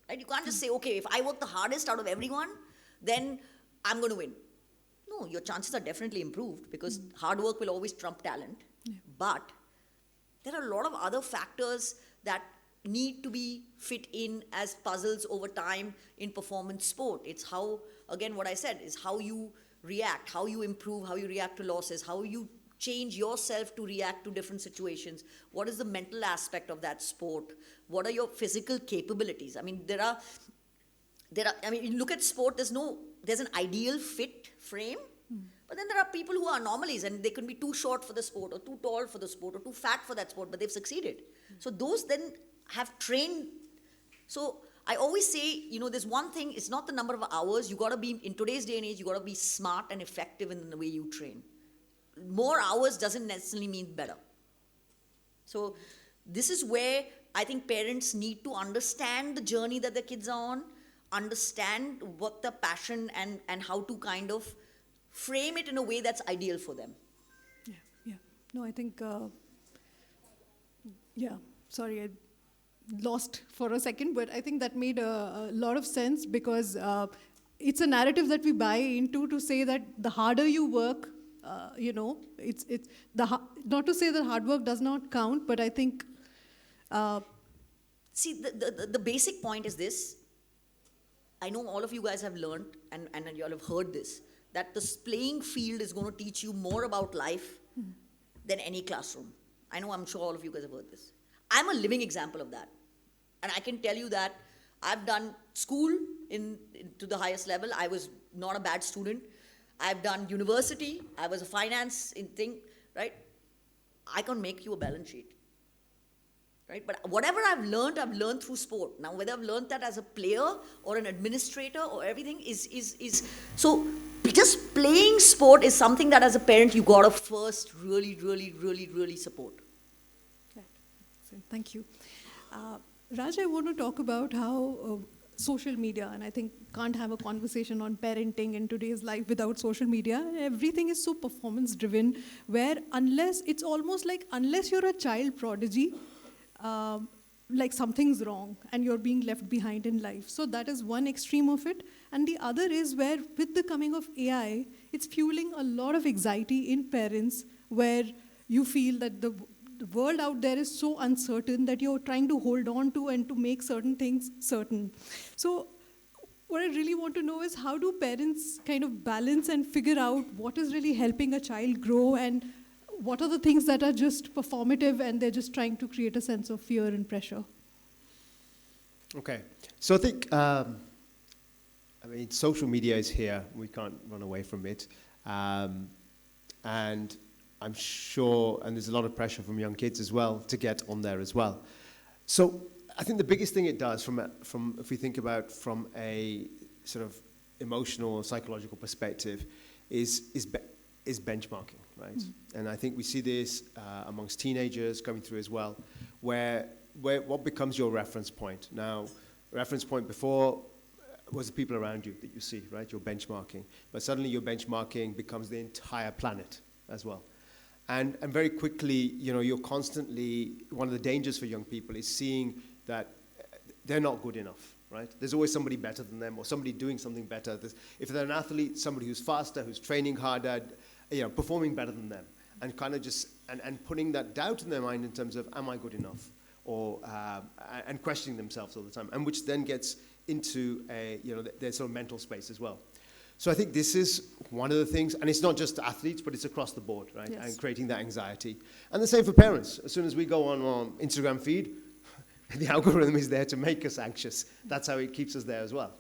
Right? You can't just say, okay, if I work the hardest out of everyone, then I'm going to win. No, your chances are definitely improved because hard work will always trump talent. Yeah. But there are a lot of other factors that need to be fit in as puzzles over time in performance sport. It's how, again, what I said is how you react, how you improve, how you react to losses, how you change yourself to react to different situations. What is the mental aspect of that sport? What are your physical capabilities? I mean, you look at sport, there's an ideal fit frame, but then there are people who are anomalies and they can be too short for the sport or too tall for the sport or too fat for that sport, but they've succeeded. So those then have trained. So I always say, there's one thing, it's not the number of hours. You got to be, in today's day and age, you got to be smart and effective in the way you train. More hours doesn't necessarily mean better. So this is where I think parents need to understand the journey that their kids are on, understand what the passion and how to kind of frame it in a way that's ideal for them. Yeah. No, I think, sorry, I lost for a second, but I think that made a lot of sense because it's a narrative that we buy into to say that the harder you work, it's not to say that hard work does not count, but I think. See, the basic point is this. I know all of you guys have learned, and you all have heard this, that this playing field is going to teach you more about life than any classroom. I'm sure all of you guys have heard this. I'm a living example of that. And I can tell you that I've done school to the highest level. I was not a bad student. I've done university. I was a finance thing, right? I can make you a balance sheet, right? But whatever I've learned through sport. Now, whether I've learned that as a player or an administrator or everything is so just playing sport is something that as a parent you gotta first really, really, really, really support. Right. Thank you. Raj, I want to talk about how social media, and I think can't have a conversation on parenting in today's life without social media. Everything is so performance driven, where it's almost like unless you're a child prodigy, like something's wrong and you're being left behind in life. So that is one extreme of it. And the other is where with the coming of AI, it's fueling a lot of anxiety in parents where you feel that the world out there is so uncertain that you're trying to hold on to and to make certain things certain. So what I really want to know is how do parents kind of balance and figure out what is really helping a child grow and what are the things that are just performative and they're just trying to create a sense of fear and pressure? Okay. So I think, social media is here. We can't run away from it. And I'm sure, and there's a lot of pressure from young kids as well to get on there as well. So I think the biggest thing it does from if we think about from a sort of emotional or psychological perspective is benchmarking, right? And I think we see this amongst teenagers coming through as well, where what becomes your reference point? Now, reference point before was the people around you that you see, right? Your benchmarking. But suddenly your benchmarking becomes the entire planet as well. And very quickly, you're constantly, one of the dangers for young people is seeing that they're not good enough, right? There's always somebody better than them or somebody doing something better. If they're an athlete, somebody who's faster, who's training harder, performing better than them, and kind of just, and putting that doubt in their mind in terms of, am I good enough? Or, and questioning themselves all the time, and which then gets into their sort of mental space as well. So I think this is one of the things, and it's not just athletes, but it's across the board, right? Yes. And creating that anxiety. And the same for parents. As soon as we go on our Instagram feed, the algorithm is there to make us anxious. That's how it keeps us there as well.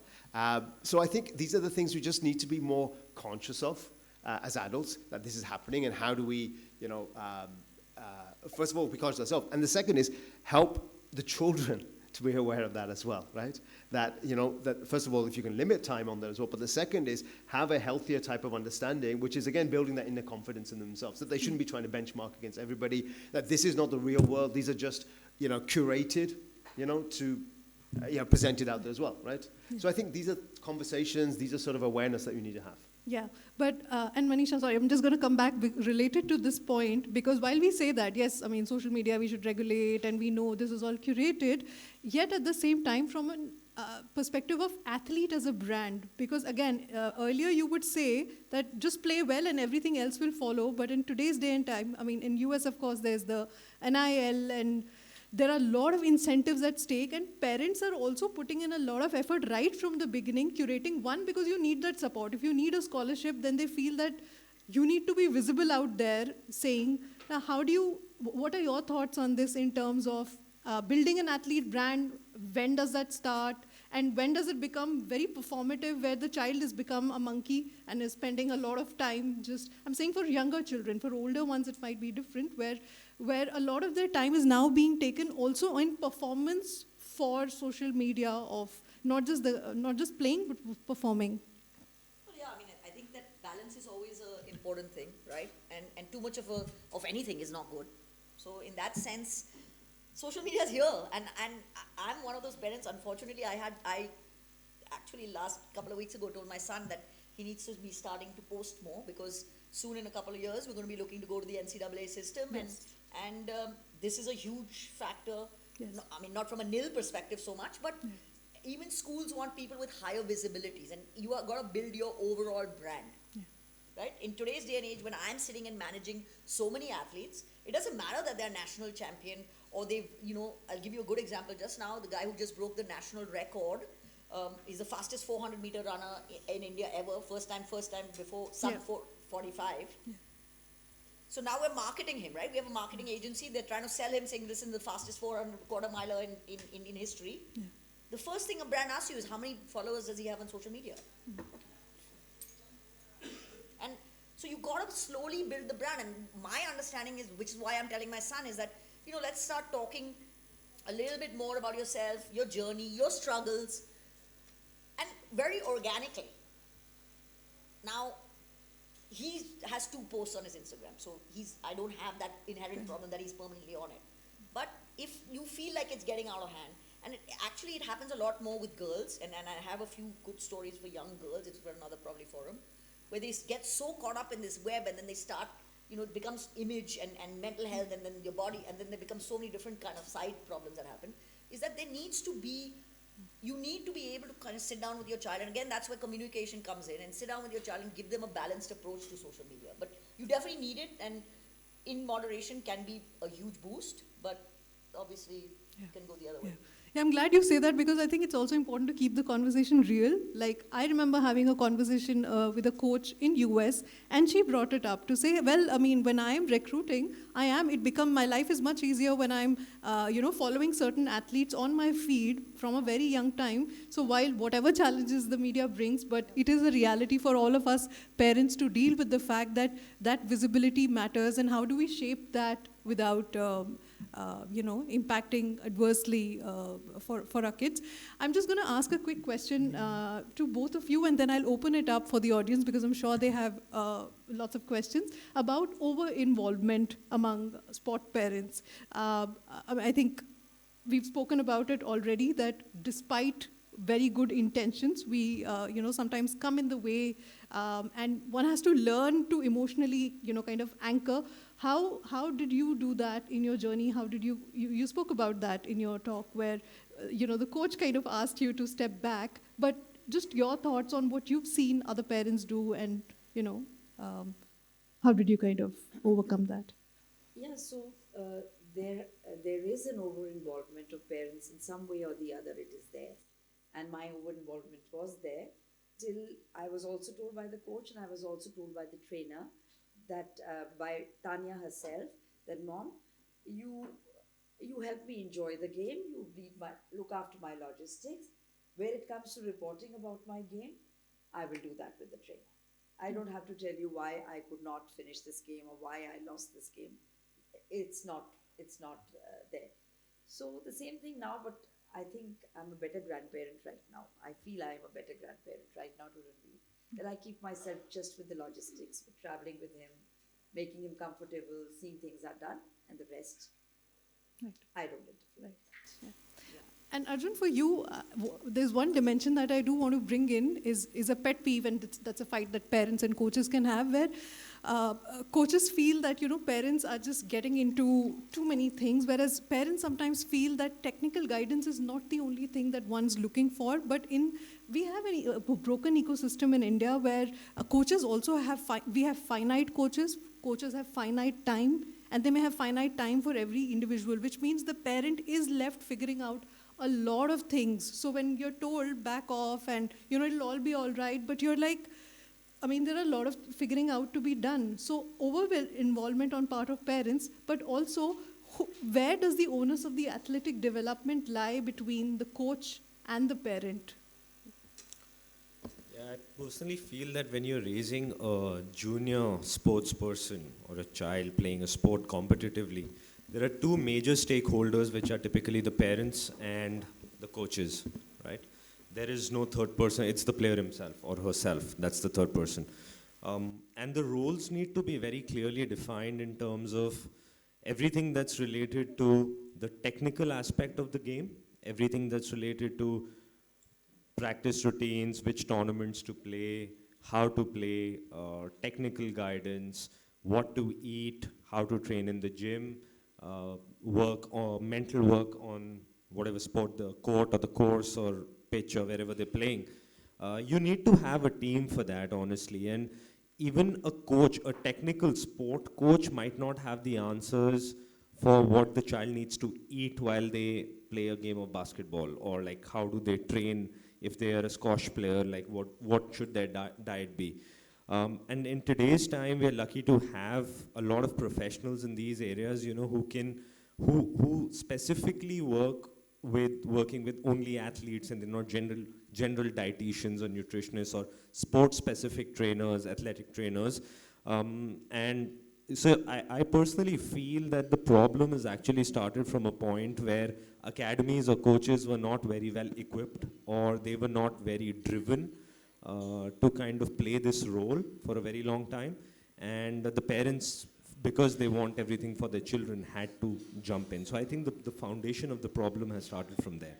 So I think these are the things we just need to be more conscious of as adults, that this is happening, and how do we, first of all, be conscious of ourselves. And the second is help the children to be aware of that as well, right? That, that first of all, if you can limit time on that as well, but the second is have a healthier type of understanding, which is, again, building that inner confidence in themselves, that they shouldn't be trying to benchmark against everybody, that this is not the real world, these are just, curated, to presented out there as well, right? So I think these are conversations, these are sort of awareness that you need to have. Yeah, but, and Manisha, sorry, I'm just going to come back related to this point, because while we say that, yes, I mean, social media we should regulate, and we know this is all curated, yet at the same time, from a perspective of athlete as a brand, because again, earlier you would say that just play well and everything else will follow, but in today's day and time, I mean, in US, of course, there's the NIL, and there are a lot of incentives at stake, and parents are also putting in a lot of effort right from the beginning, curating one, because you need that support. If you need a scholarship, then they feel that you need to be visible out there saying, now what are your thoughts on this in terms of building an athlete brand? When does that start? And when does it become very performative, where the child has become a monkey and is spending a lot of time I'm saying for younger children, for older ones it might be different, where a lot of their time is now being taken also in performance for social media of not just playing, but performing. Well, yeah, I mean, I think that balance is always an important thing, right? And too much of anything is not good. So in that sense, social media is here, and I'm one of those parents. Unfortunately, I actually last couple of weeks ago told my son that he needs to be starting to post more, because soon in a couple of years we're going to be looking to go to the NCAA system, Yes. and this is a huge factor. Yes. No, I mean, not from a nil perspective so much, but even schools want people with higher visibilities, and you are got to build your overall brand. Right? In today's day and age, when I'm sitting and managing so many athletes, it doesn't matter that they're national champion or they've, I'll give you a good example just now. The guy who just broke the national record, he's the fastest 400-meter runner in India ever. First time before sub 45. Yeah. So now we're marketing him, right? We have a marketing agency. They're trying to sell him, saying this is the fastest 400 quarter miler in history. Yeah. The first thing a brand asks you is, how many followers does he have on social media? And so you got to slowly build the brand. And my understanding is, which is why I'm telling my son, is that, let's start talking a little bit more about yourself, your journey, your struggles, and very organically. Now, he has 2 posts on his Instagram, so I don't have that inherent problem that he's permanently on it. But if you feel like it's getting out of hand, and it happens a lot more with girls, and I have a few good stories for young girls, it's for another probably forum, where they get so caught up in this web, and then they start, it becomes image and mental health, and then your body, and then there become so many different kind of side problems that happen, is that you need to be able to kind of sit down with your child, and again, that's where communication comes in, and sit down with your child and give them a balanced approach to social media. But you definitely need it, and in moderation can be a huge boost, but obviously It can go the other Yeah. way. Yeah, I'm glad you say that because I think it's also important to keep the conversation real. Like I remember having a conversation with a coach in US, and she brought it up to say, well, I mean, when I am recruiting, my life is much easier when I'm, following certain athletes on my feed from a very young time. So while whatever challenges the media brings, but it is a reality for all of us parents to deal with the fact that that visibility matters, and how do we shape that without impacting adversely for our kids. I'm just going to ask a quick question to both of you, and then I'll open it up for the audience because I'm sure they have lots of questions about over-involvement among sport parents. I think we've spoken about it already, that despite very good intentions, we sometimes come in the way, and one has to learn to emotionally kind of anchor. How did you do that in your journey? How did you spoke about that in your talk, where the coach kind of asked you to step back, but just your thoughts on what you've seen other parents do, and how did you kind of overcome that? Yeah, so there is an over involvement of parents in some way or the other. It is there, and my over involvement was there till I was also told by the coach, and I was also told by the trainer that by Tanya herself, that mom, you help me enjoy the game. You look after my logistics. Where it comes to reporting about my game, I will do that with the trainer. I don't have to tell you why I could not finish this game or why I lost this game. It's not there. So the same thing now, but I think I'm a better grandparent right now. I feel I am a better grandparent right now to Ranveer. That I keep myself just with the logistics, with traveling with him, making him comfortable, seeing things are done, and the rest, Right. I don't interfere. Right. Yeah. And Arjun, for you, there's one dimension that I do want to bring in is a pet peeve, and that's a fight that parents and coaches can have, where coaches feel that parents are just getting into too many things, whereas parents sometimes feel that technical guidance is not the only thing that one's looking for. But we have a broken ecosystem in India where coaches also we have finite coaches. Coaches have finite time, and they may have finite time for every individual, which means the parent is left figuring out a lot of things. So when you're told back off and it'll all be all right, but you're like, I mean, there are a lot of figuring out to be done. So involvement on part of parents, but also where does the onus of the athletic development lie between the coach and the parent? Yeah, I personally feel that when you're raising a junior sports person or a child playing a sport competitively, there are two major stakeholders, which are typically the parents and the coaches, right? There is no third person, it's the player himself or herself, that's the third person. And the roles need to be very clearly defined in terms of everything that's related to the technical aspect of the game, everything that's related to practice routines, which tournaments to play, how to play, technical guidance, what to eat, how to train in the gym, work or mental work on whatever sport, the court or the course or pitch or wherever they're playing. You need to have a team for that, honestly. And even a coach, a technical sport coach, might not have the answers for what the child needs to eat while they play a game of basketball, or like how do they train if they are a squash player, like what should their diet be. And in today's time, we're lucky to have a lot of professionals in these areas, who specifically working with only athletes, and they're not general dietitians or nutritionists or sport-specific trainers, athletic trainers. And so I personally feel that the problem has actually started from a point where academies or coaches were not very well equipped, or they were not very driven to kind of play this role for a very long time. And the parents, because they want everything for their children, had to jump in. So I think the foundation of the problem has started from there.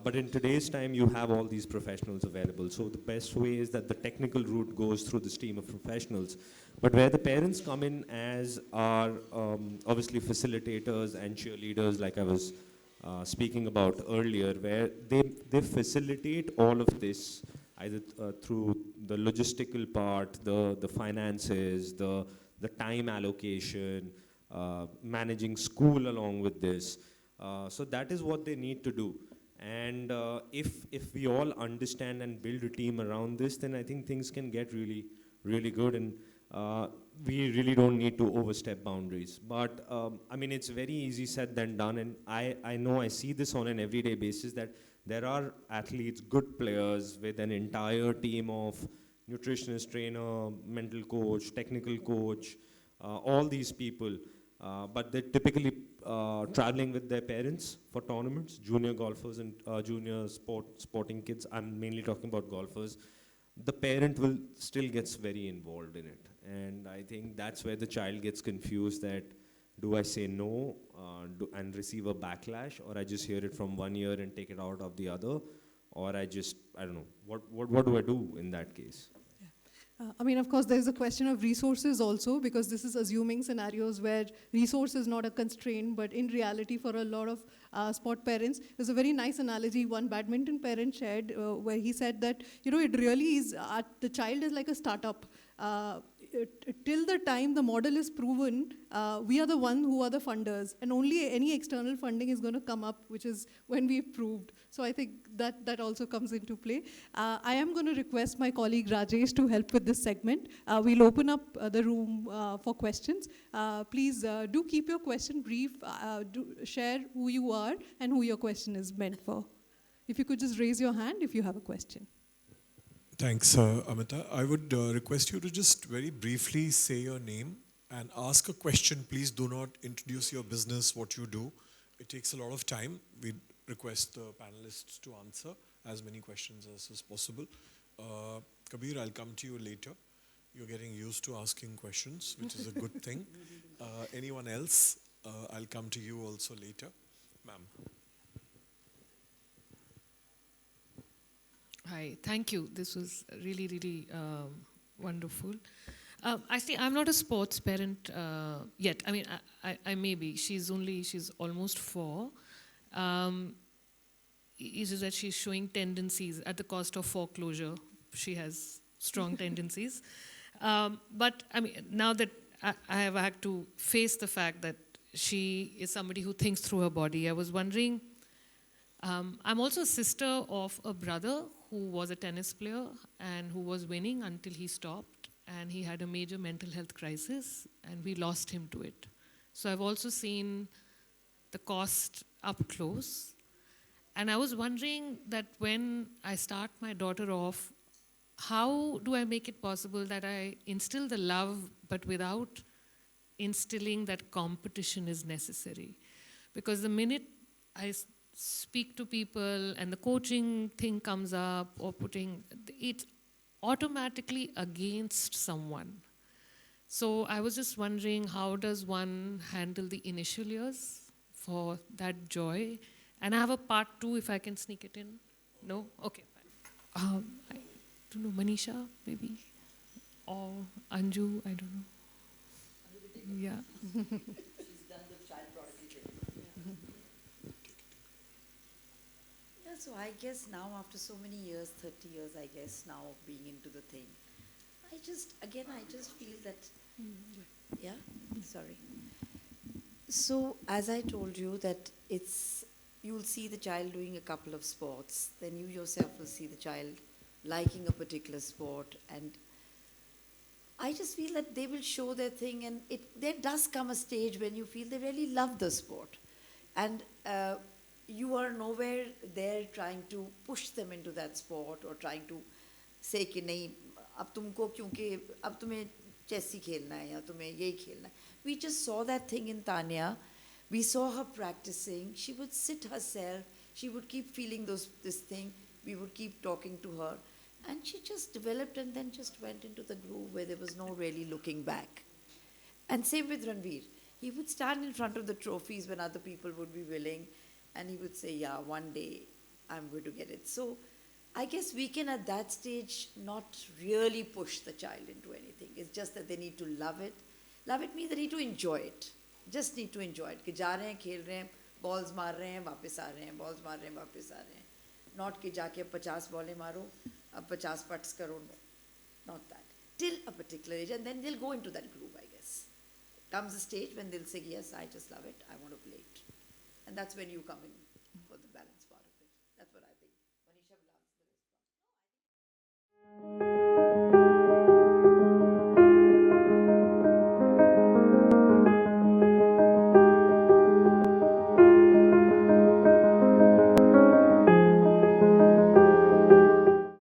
But in today's time, you have all these professionals available. So the best way is that the technical route goes through this team of professionals. But where the parents come in as are obviously facilitators and cheerleaders, like I was speaking about earlier, where they facilitate all of this, either through the logistical part, the finances, the time allocation, managing school along with this. So that is what they need to do. And if we all understand and build a team around this, then I think things can get really good. And we really don't need to overstep boundaries. But I mean, it's very easy said than done. And I know I see this on an everyday basis that there are athletes, good players with an entire team of nutritionist, trainer, mental coach, technical coach, all these people. But they're typically traveling with their parents for tournaments, junior golfers and junior sporting kids. I'm mainly talking about golfers. The parent will still gets very involved in it. And I think that's where the child gets confused that do I say no and receive a backlash, or I just hear it from one ear and take it out of the other, or I don't know, what do I do in that case? I mean, of course, there's a question of resources also, because this is assuming scenarios where resource is not a constraint, but in reality, for a lot of sport parents, there's a very nice analogy one badminton parent shared where he said that, it really is, the child is like a startup. Till the time the model is proven, we are the one who are the funders, and only any external funding is going to come up, which is when we've proved. So I think that also comes into play. I am going to request my colleague Rajesh to help with this segment. We'll open up the room for questions. Please do keep your question brief. Do share who you are and who your question is meant for. If you could just raise your hand if you have a question. Thanks, Amita. I would request you to just very briefly say your name and ask a question. Please do not introduce your business, what you do. It takes a lot of time. We request the panelists to answer as many questions as is possible. Kabir, I'll come to you later. You're getting used to asking questions, which is a good thing. Anyone else? I'll come to you also later. Ma'am. Hi, thank you. This was really wonderful. Actually, I'm not a sports parent yet. I mean, I may be. She's almost 4. It's just that she's showing tendencies at the cost of foreclosure. She has strong tendencies. But I mean, now that I have had to face the fact that she is somebody who thinks through her body, I was wondering, I'm also a sister of a brother who was a tennis player and who was winning until he stopped, and he had a major mental health crisis and we lost him to it. So I've also seen the cost up close. And I was wondering that when I start my daughter off, how do I make it possible that I instill the love but without instilling that competition is necessary? Because the minute I speak to people and the coaching thing comes up or it's automatically against someone. So I was just wondering, how does one handle the initial years for that joy? And I have a part 2 if I can sneak it in. No? Okay, fine. I don't know, Manisha maybe? Or Anju, I don't know. Yeah. So I guess now after so many years, 30 years, I guess now of being into the thing, I just feel that, yeah, sorry. So as I told you that you'll see the child doing a couple of sports, then you yourself will see the child liking a particular sport, and I just feel that they will show their thing, and there does come a stage when you feel they really love the sport. And you are nowhere there trying to push them into that sport or trying to say कि नहीं अब तुमको क्योंकि अब तुम्हें chess ही खेलना है या तुम्हें यही खेलना है. We just saw that thing in Tanya. We saw her practicing. She would sit herself. She would keep feeling this thing. We would keep talking to her. And she just developed and then just went into the groove where there was no really looking back. And same with Ranveer. He would stand in front of the trophies when other people would be willing. And he would say, yeah, one day I'm going to get it. So I guess we can at that stage not really push the child into anything. It's just that they need to love it. Love it means they need to enjoy it. Just need to enjoy it. कि जा रहे हैं, खेल रहे हैं, balls मार रहे हैं, वापस आ रहे हैं, balls मार रहे हैं, वापस आ रहे हैं. Not कि जाके 50 बॉलें मारो, अब 50 पट्स करो. No, not that. Till a particular age, and then they'll go into that groove, I guess. Comes a stage when they'll say, yes, I just love it, I want to play it. And that's when you come in for the balance part of it. That's what I